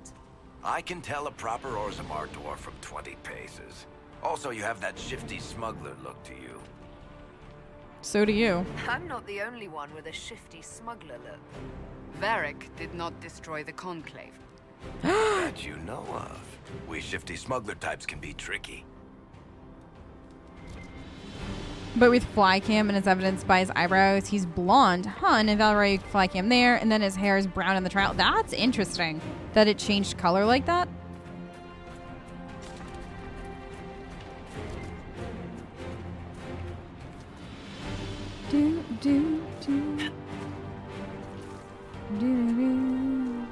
I can tell a proper Orzammar dwarf from 20 paces. Also, you have that shifty smuggler look to you. So do you. I'm not the only one with a shifty smuggler look. Varric did not destroy the Conclave. That you know of. We shifty smuggler types can be tricky. But with Flycam and as evidenced by his eyebrows, he's blonde. Huh, and in Valkyrie Flycam there, and then his hair is brown in the trial. That's interesting that it changed color like that. Do, do, do. Do, do.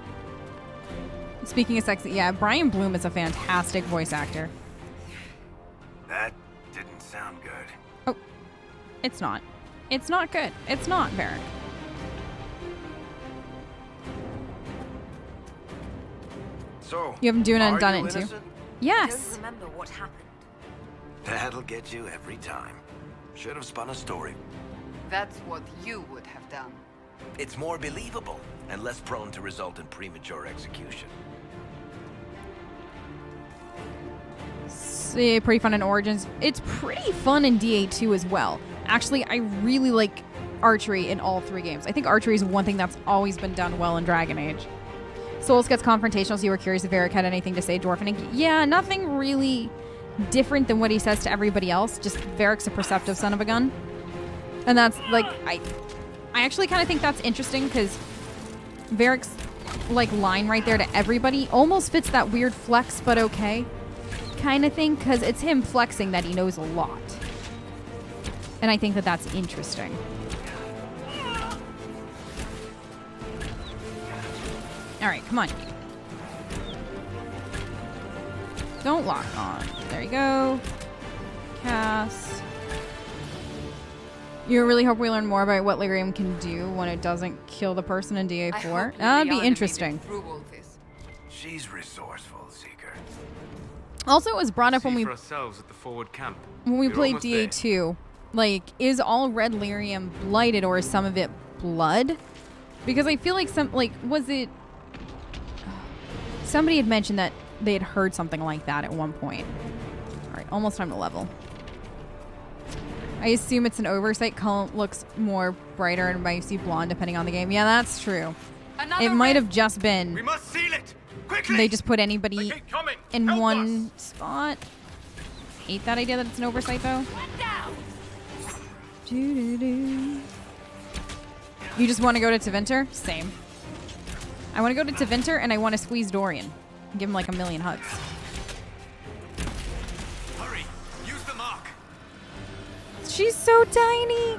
Speaking of sexy, yeah, Brian Bloom is a fantastic voice actor. That didn't sound good. Oh, it's not. It's not good. It's not, Varric. So, You haven't done are it you too. innocent? I Yes. don't remember what happened. That'll get you every time. Should have spun a story. That's what you would have done. It's more believable and less prone to result in premature execution. Yeah, pretty fun in Origins. It's pretty fun in DA2 as well. Actually, I really like archery in all three games. I think archery is one thing that's always been done well in Dragon Age. Souls gets confrontational, so you were curious if Varric had anything to say, Dwarf. And yeah, nothing really different than what he says to everybody else. Just Varric's a perceptive son of a gun. And that's, like, I actually kind of think that's interesting, because Varric's, like, line right there to everybody almost fits that weird flex, but okay kind of thing, because it's him flexing that he knows a lot. And I think that that's interesting. All right, come on. Don't lock on. There you go. Cast. You really hope we learn more about what lyrium can do when it doesn't kill the person in DA4. That'd be interesting. She's resourceful, Seeker. Also, it was brought up See when we for ourselves at the forward camp. When we We're played almost there. DA2, like, is all red lyrium blighted or is some of it blood? Because I feel like was it... Somebody had mentioned that they had heard something like that at one point. All right, almost time to level. I assume it's an oversight. Color looks more brighter and might see blonde depending on the game. Yeah, that's true. It might have just been... We must seal it! Quickly! They just put anybody They keep coming! in Help one us! spot. Hate that idea that it's an oversight, though. Doo-doo-doo. You just want to go to Tevinter? Same. I want to go to Tevinter and I want to squeeze Dorian. Give him like a million hugs. Hurry! Use the mark! She's so tiny!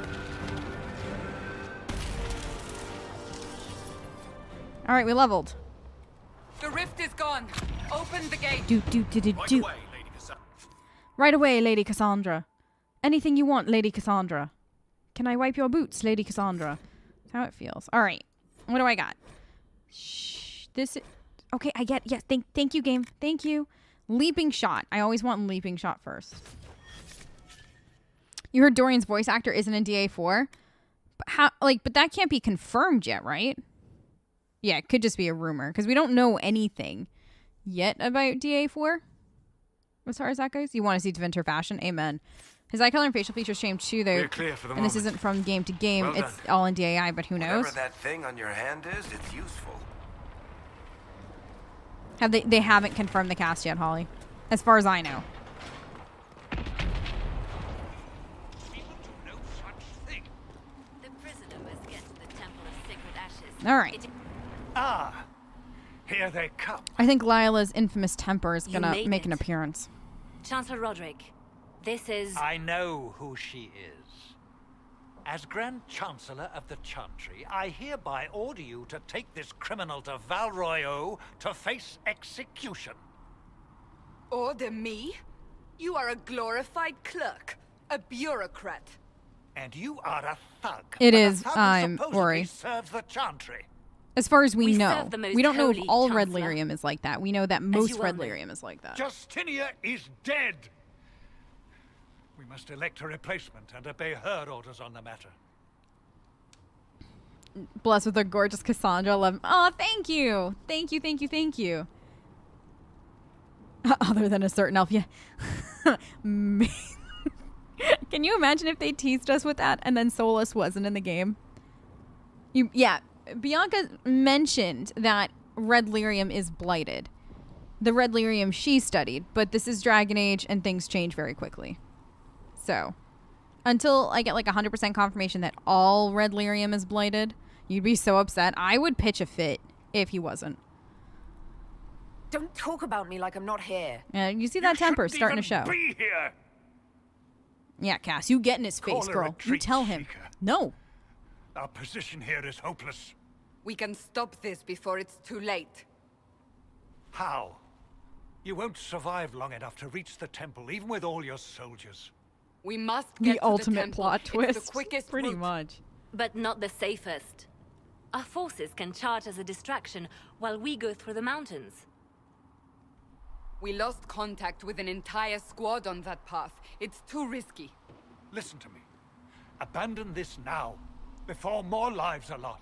Alright, we leveled. The rift is gone. Open the gate. Do. Right away, Lady Cassandra. Anything you want, Lady Cassandra. Can I wipe your boots, Lady Cassandra? That's how it feels. Alright. What do I got? Shh. Okay, I get... Yes, thank you, game. Thank you. Leaping shot. I always want leaping shot first. You heard Dorian's voice actor isn't in DA4? But that can't be confirmed yet, right? Yeah, it could just be a rumor, because we don't know anything yet about DA4. As far as that goes, you want to see Tevinter fashion? Amen. His eye color and facial features changed too, though. We're clear for the and this moment. isn't from game to game. Well it's done. all in DAI, but who knows? Whatever that thing on your hand is, it's useful. They haven't confirmed the cast yet, Holly. As far as I know. The prisoner must get to the Temple of Sacred Ashes. All right. Ah, here they come. I think Lyla's infamous temper is going to made make an it. appearance. Chancellor Roderick, this is... I know who she is. As Grand Chancellor of the Chantry, I hereby order you to take this criminal to Valroyo to face execution. Order me? You are a glorified clerk, a bureaucrat. And you are a thug. It but a is, thug I'm supposedly Ori. serves the Chantry. As far as we We know. serve the most We don't know if holy all red Chancellor. lyrium is like that. We know that most you red well know. lyrium is like that. Justinia is dead. We must elect a replacement and obey her orders on the matter. Blessed with a gorgeous Cassandra. Love. Oh, thank you. Thank you, thank you, thank you. Other than a certain elf, yeah. Can you imagine if they teased us with that and then Solus wasn't in the game? Yeah, Bianca mentioned that Red Lyrium is blighted. The Red Lyrium she studied, but this is Dragon Age and things change very quickly. So, until I get like 100% confirmation that all Red Lyrium is blighted, you'd be so upset. I would pitch a fit if he wasn't. Don't talk about me like I'm not here. You see that temper starting to show. Be here. Yeah, Cass, you get in his face, Call a girl. You retreat, tell him. Seeker. No. Our position here is hopeless. We can stop this before it's too late. How? You won't survive long enough to reach the temple, even with all your soldiers. We must get The to ultimate the temple. plot It's twist. the quickest Pretty route. much. But not the safest. Our forces can charge as a distraction while we go through the mountains. We lost contact with an entire squad on that path. It's too risky. Listen to me. Abandon this now, before more lives are lost.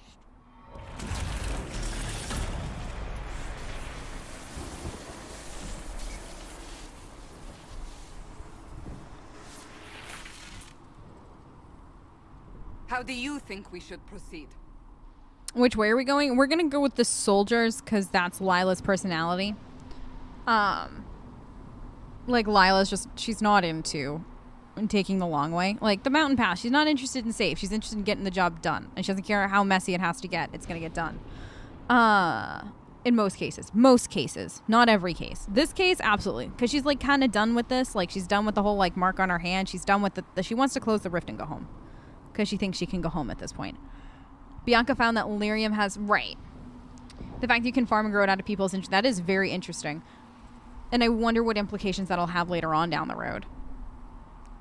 How do you think we should proceed? Which way are we going? We're going to go with the soldiers because that's Lyla's personality. Like Lyla's just, she's not into taking the long way. Like the mountain pass, she's not interested in safe. She's interested in getting the job done. And she doesn't care how messy it has to get. It's going to get done. In most cases. Most cases. Not every case. This case, absolutely. Because she's like kind of done with this. Like she's done with the whole like mark on her hand. She's done with she wants to close the rift and go home. Because she thinks she can go home at this point. Bianca found that Lyrium has... Right. The fact that you can farm and grow it out of people's... That is very interesting. And I wonder what implications that'll have later on down the road.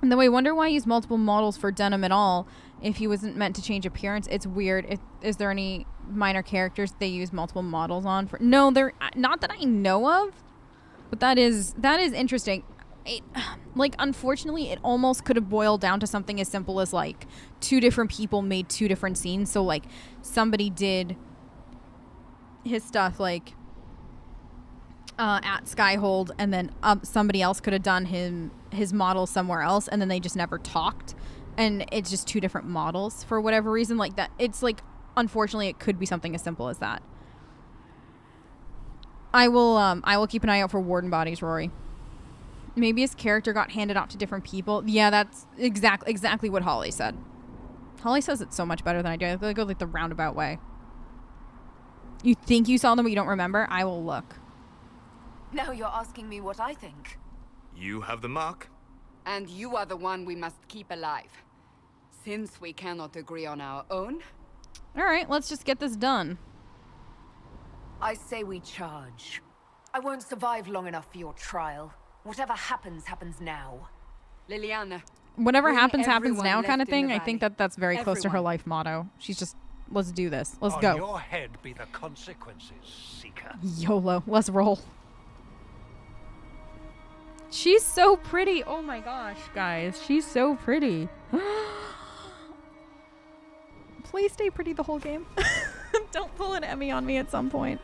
And then I wonder why he used multiple models for Denim at all if he wasn't meant to change appearance. It's weird. Is there any minor characters they use multiple models on? For? No, they're not that I know of. But that is interesting. Like, unfortunately, it almost could have boiled down to something as simple as, like, 2 different people made 2 different scenes. So, like, somebody did his stuff, like, at Skyhold, and then somebody else could have done his model somewhere else, and then they just never talked. And it's just 2 different models for whatever reason. Like, that, it's, like, unfortunately, it could be something as simple as that. I will keep an eye out for Warden bodies, Rory. Maybe his character got handed off to different people. Yeah, that's exactly what Holly said. Holly says it so much better than I do. I go like the roundabout way. You think you saw them but you don't remember? I will look. Now you're asking me what I think. You have the mark. And you are the one we must keep alive. Since we cannot agree on our own. Alright, let's just get this done. I say we charge. I won't survive long enough for your trial. Whatever happens, happens now. Liliana. Whatever happens everyone now left kind of in thing. the I think valley. that's very close to her Everyone. life motto. She's just, let's do this. Let's On go. your head be the consequences, Seeker. YOLO. Let's roll. She's so pretty. Oh my gosh, guys. She's so pretty. Please stay pretty the whole game. Don't pull an Emmy on me at some point.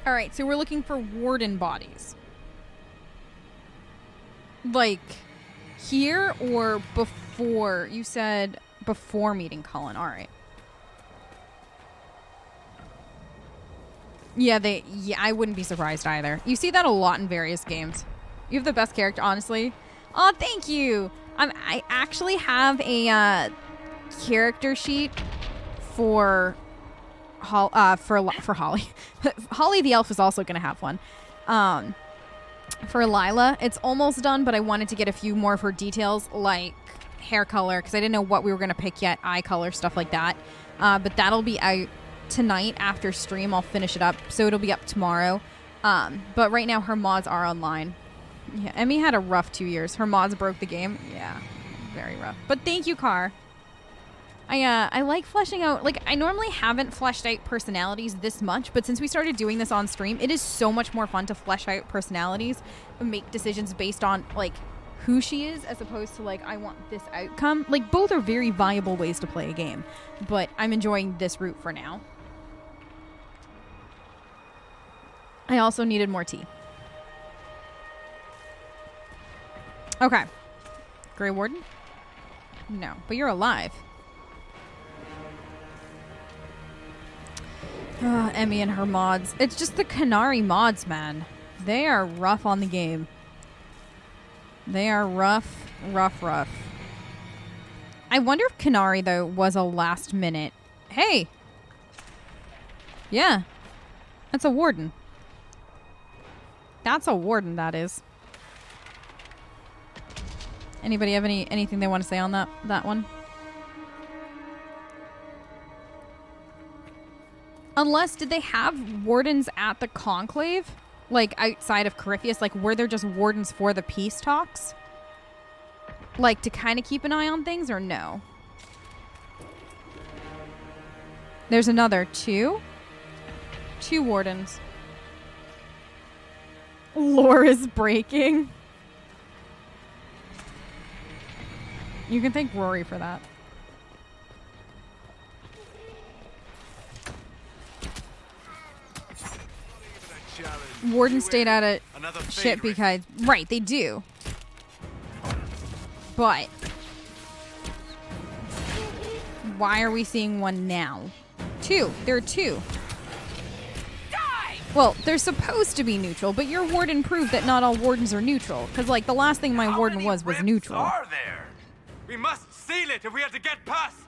All right, so we're looking for Warden bodies. Like here or before? You said before meeting Cullen. All right. Yeah, I wouldn't be surprised either. You see that a lot in various games. You have the best character, honestly. Oh, thank you. I actually have a character sheet for Holly. Holly the elf is also going to have one. For Lyla, it's almost done, but I wanted to get a few more of her details, like hair color, because I didn't know what we were going to pick yet, eye color, stuff like that. But that'll be out tonight after stream. I'll finish it up, so it'll be up tomorrow. But right now, her mods are online. Yeah, Emmy had a rough 2 years. Her mods broke the game. Yeah, very rough. But thank you, Car. I like fleshing out, like, I normally haven't fleshed out personalities this much, but since we started doing this on stream, it is so much more fun to flesh out personalities and make decisions based on, like, who she is as opposed to, like, I want this outcome. Like, both are very viable ways to play a game, but I'm enjoying this route for now. I also needed more tea. Okay. Grey Warden? No, but you're alive. Emmy and her mods. It's just the Canary mods, man. They are rough on the game. They are rough. I wonder if Canary, though, was a last minute. Hey! Yeah. That's a Warden. That's a Warden, that is. Anybody have anything they want to say on that one? Unless, did they have wardens at the Conclave? Like, outside of Corypheus? Like, were there just wardens for the peace talks? Like, to kind of keep an eye on things, or no? There's another 2. 2 wardens. Lore is breaking. You can thank Rory for that. Warden stayed out of shit because... Right, they do. But... why are we seeing one now? 2. There are 2. Well, they're supposed to be neutral, but your Warden proved that not all Wardens are neutral. Because, like, the last thing my Warden was neutral. Are there? We must seal it if we have to get past.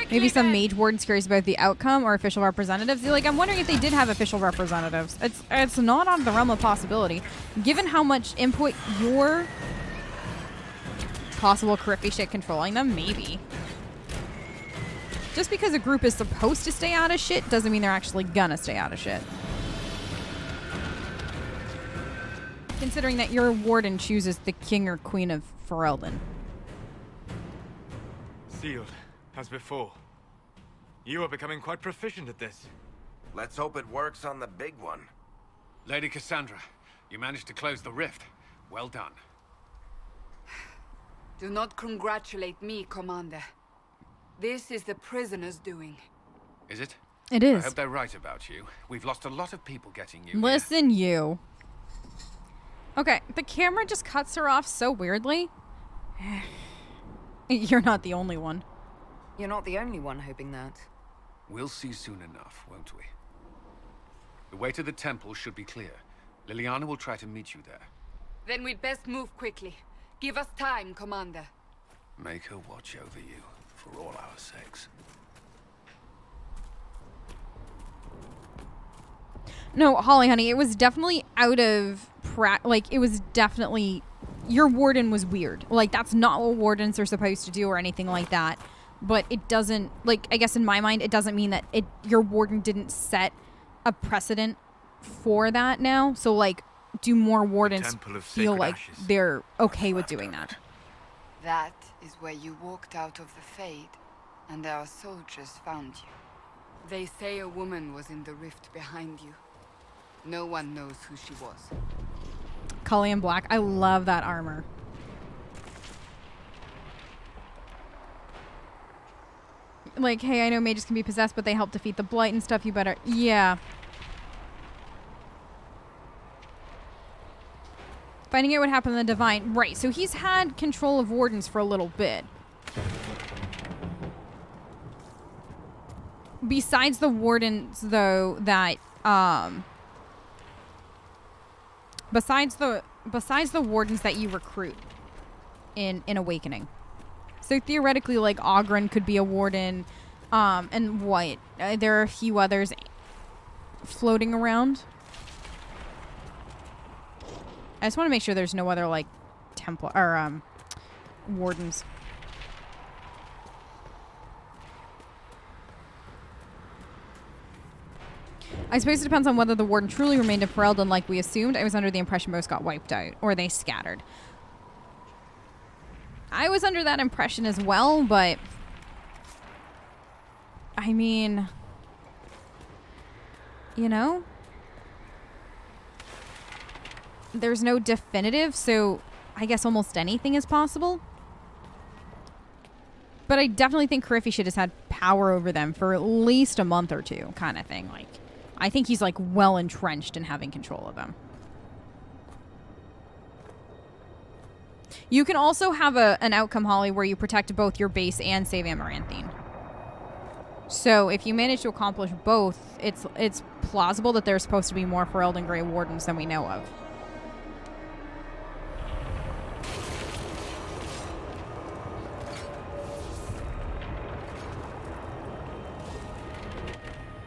Maybe some mage wardens curious about the outcome or official representatives. Like, I'm wondering if they did have official representatives. It's not out of the realm of possibility. Given how much input your possible Corypheus shit controlling them, maybe. Just because a group is supposed to stay out of shit doesn't mean they're actually gonna stay out of shit. Considering that your Warden chooses the King or Queen of Ferelden. Sealed, as before. You are becoming quite proficient at this. Let's hope it works on the big one. Lady Cassandra, you managed to close the rift. Well done. Do not congratulate me, Commander. This is the prisoners' doing. Is it? It is. I hope they're right about you. We've lost a lot of people getting you Listen, you. Okay, the camera just cuts her off so weirdly. You're not the only one. You're not the only one hoping that. We'll see soon enough, won't we? The way to the temple should be clear. Liliana will try to meet you there. Then we'd best move quickly. Give us time, Commander. Make her watch over you, for all our sakes. No, Holly, honey, it was definitely out of... it was definitely... Your Warden was weird. Like, that's not what Wardens are supposed to do or anything like that. But it doesn't... Like, I guess in my mind, it doesn't mean that your Warden didn't set a precedent for that now. So, like, do more Wardens feel like they're okay with doing that? That is where you walked out of the Fade, and our soldiers found you. They say a woman was in the rift behind you. No one knows who she was. Cully in black. I love that armor. Like, hey, I know mages can be possessed, but they help defeat the blight and stuff. You better... Yeah. Finding out what happened to the Divine. Right, so he's had control of Wardens for a little bit. Besides the Wardens, though, that... Besides the Wardens that you recruit in Awakening. So theoretically, like, Ogren could be a Warden, and what? There are a few others floating around. I just want to make sure there's no other, like, Templar, or, Wardens. I suppose it depends on whether the Warden truly remained in Ferelden like we assumed. I was under the impression most got wiped out, or they scattered. I was under that impression as well, but I mean, you know, there's no definitive, so I guess almost anything is possible. But I definitely think Corypheus should have had power over them for at least a month or two, kind of thing. Like, I think he's like well entrenched in having control of them. You can also have an outcome, Holly, where you protect both your base and save Amaranthine. So if you manage to accomplish both, it's plausible that there's supposed to be more for Elden Grey Wardens than we know of.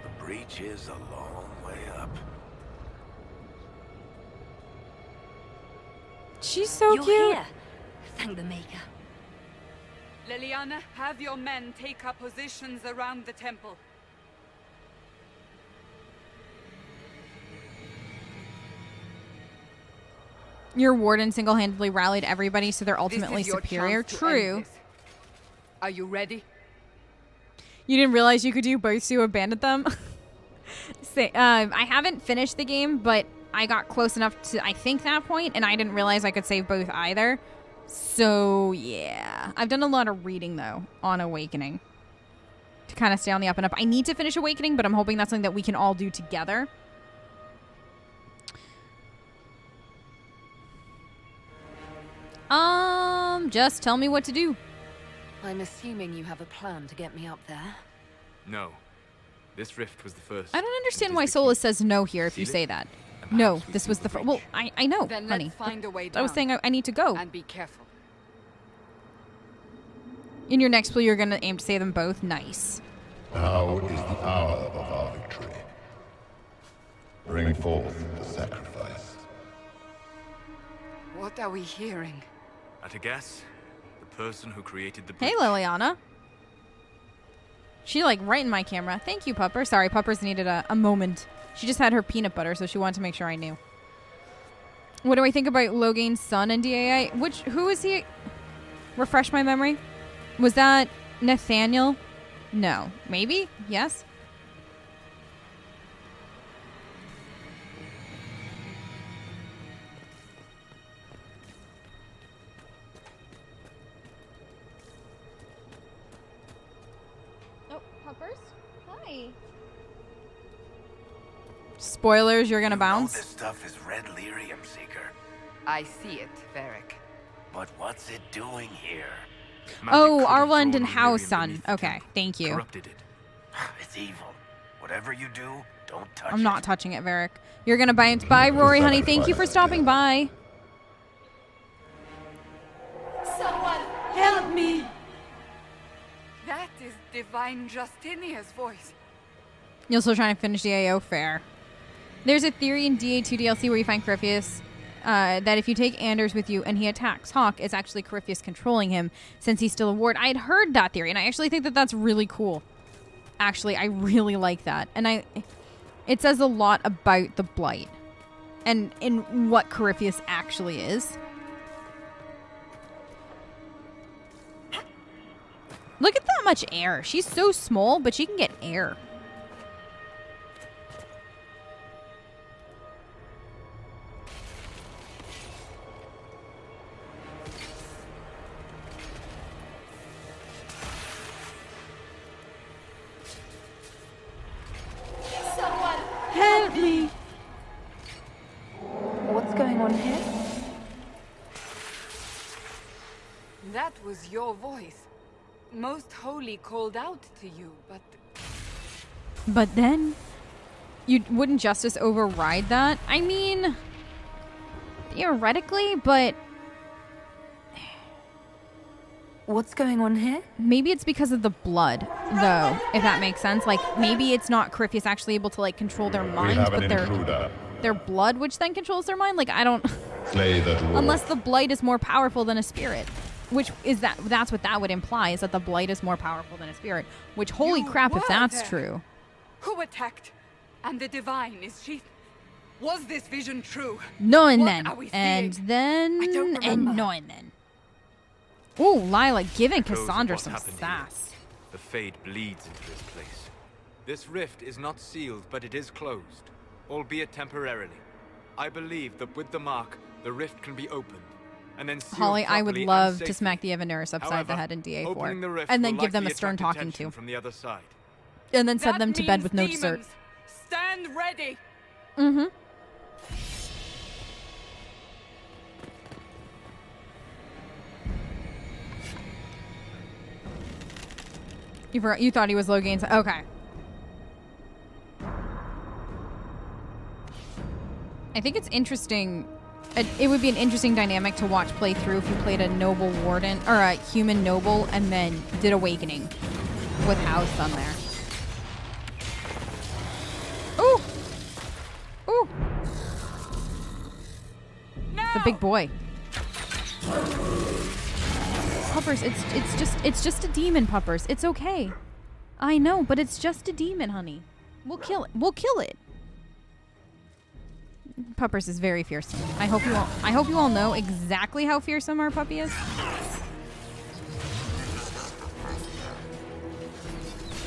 The breach is a long way up. She's so You're cute. here. Thank the Maker. Leliana, have your men take up positions around the temple. Your Warden single-handedly rallied everybody, so they're This ultimately is your superior. chance to end True. this. Are you ready? You didn't realize you could do both, so you abandoned them? I haven't finished the game, but I got close enough to, I think, that point, and I didn't realize I could save both either. So, yeah. I've done a lot of reading, though, on Awakening. To kind of stay on the up and up. I need to finish Awakening, but I'm hoping that's something that we can all do together. Just tell me what to do. I'm assuming you have a plan to get me up there. No. This rift was the first. I don't understand and why it is the Solus key. says no here if you Seal say it, that. and No, perhaps we this seal was the the first. Well, breach. I know, Then honey. let's find a way I was down. saying I need to go. And be careful. In your next play, you're going to aim to save them both. Nice. Now is the hour of our victory. Bring forth the sacrifice. What are we hearing? At a guess, the person who created the breach. Hey, Liliana. She, like, right in my camera. Thank you, Pupper. Sorry, Pupper's needed a moment. She just had her peanut butter, so she wanted to make sure I knew. What do I think about Loghain's son in DAI? Who is he? Refresh my memory. Was that Nathaniel? No. Maybe? Yes? Oh, Puppers? Hi. Spoilers, you're gonna bounce? This stuff is red lyrium, Seeker. I see it, Varric. But what's it doing here? Magic Oh, could our have London drawn house, Lyrium son. beneath the Okay, temple, thank you. Corrupted it. It's evil. Whatever you do, don't touch it. I'm not touching it, Varric. You're gonna bounce. Bye, Rory, honey. Thank you for stopping by. Someone help me! That is Divine Justinia's voice. You're still trying to finish the AO? Fair. There's a theory in DA2 DLC where you find Corypheus that if you take Anders with you and he attacks Hawk, it's actually Corypheus controlling him since he's still a ward. I had heard that theory, and I actually think that that's really cool. Actually, I really like that. And it says a lot about the Blight and in what Corypheus actually is. Look at that much air. She's so small, but she can get air. Someone help me! What's going on here? That was your voice. Most Holy called out to you, but... But then, wouldn't justice override that? I mean, theoretically, but... What's going on here? Maybe it's because of the blood, though, if that makes sense. Like, maybe it's not Corypheus actually able to, like, control their mind, have but an intruder. their blood, which then controls their mind? Like, I don't... Slay the dwarf. Unless the blight is more powerful than a spirit. Which is that's what that would imply, is that the blight is more powerful than a spirit. Which, holy You crap, if were that's there. true. Who attacked? And the Divine, is she... Was this vision true? No and What then. are we And seeing? then. I don't And remember. no and then. Ooh, Lyla giving Echoes of Cassandra what some happened here. sass. The fade bleeds into this place. This rift is not sealed, but it is closed, albeit temporarily. I believe that with the mark, the rift can be opened, and then sealed Holly, I would properly love and to safely. smack the Evanurus upside the However, head in opening the DA4, rift and then will give them a likely stern attract talking attention to, from the other side. and then send That them to bed means with no demons. dessert. Stand ready. Mm-hmm. You thought he was low gains. Okay. I think it's interesting. It would be an interesting dynamic to watch play through if you played a noble warden or a human noble and then did awakening with House on there. Ooh! Ooh! No! The big boy. Puppers, it's just a demon, Puppers. It's okay. I know, but it's just a demon, honey. We'll kill it. We'll kill it. Puppers is very fearsome. I hope you all know exactly how fearsome our puppy is.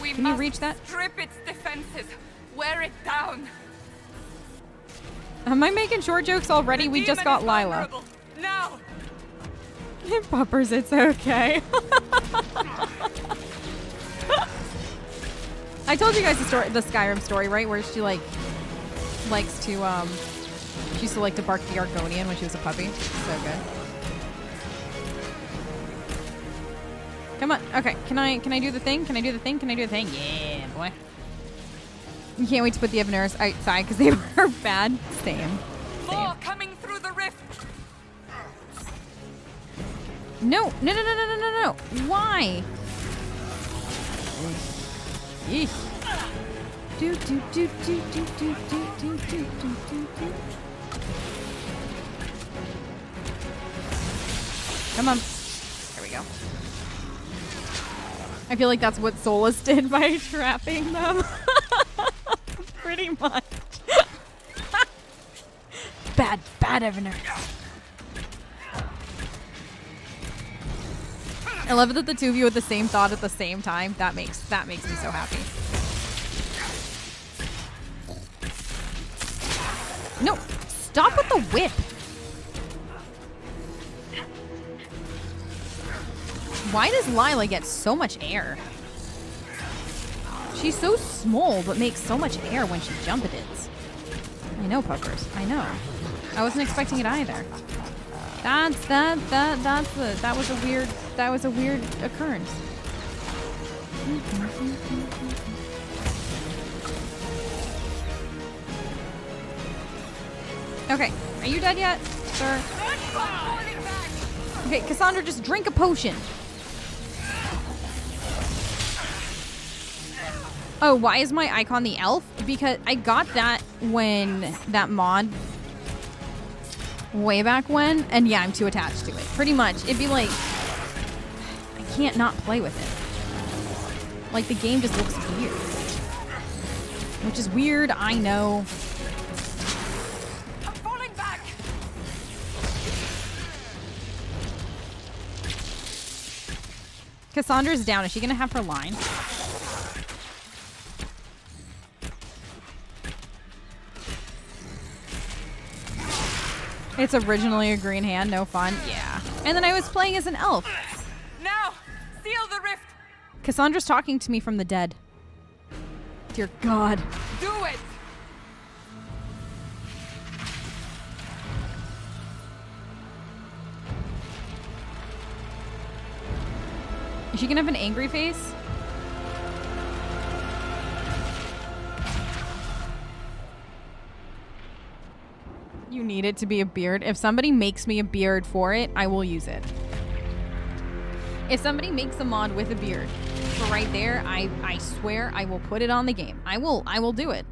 Can you reach that? Strip its defenses. Wear it down. Am I making short jokes already? We just got Lyla. Now. Puppers, it's okay. I told you guys the story, the Skyrim story, right? Where she likes to she used to like to bark the Argonian when she was a puppy. So good. Come on. Okay. Can I do the thing? Can I do the thing? Can I do the thing? Yeah, boy. You can't wait to put the Evanurus outside because they are bad. Same. More coming through the rift. No. Why? Eesh. Do. Come on. There we go. I feel like that's what Solus did by trapping them. Pretty much. Bad Evanurus. I love it that the two of you had the same thought at the same time. That makes me so happy. No, stop with the whip. Why does Lyla get so much air? She's so small, but makes so much air when she jumps. I know, Puppers. I know. I wasn't expecting it either. That was a weird occurrence. Okay, are you dead yet, sir? Okay, Cassandra, just drink a potion. Oh, why is my icon the elf? Because I got that when that mod way back when, and yeah, I'm too attached to it. Pretty much, it'd be like I can't not play with it. Like the game just looks weird, which is weird. I know. I'm falling back. Cassandra's down. Is she gonna have her line? It's originally a green hand, no fun. Yeah. And then I was playing as an elf. Now, seal the rift. Cassandra's talking to me from the dead. Dear God. Do it. Is she gonna have an angry face? You need it to be a beard. If somebody makes me a beard for it, I will use it. If somebody makes a mod with a beard for right there, I swear I will put it on the game. I will do it.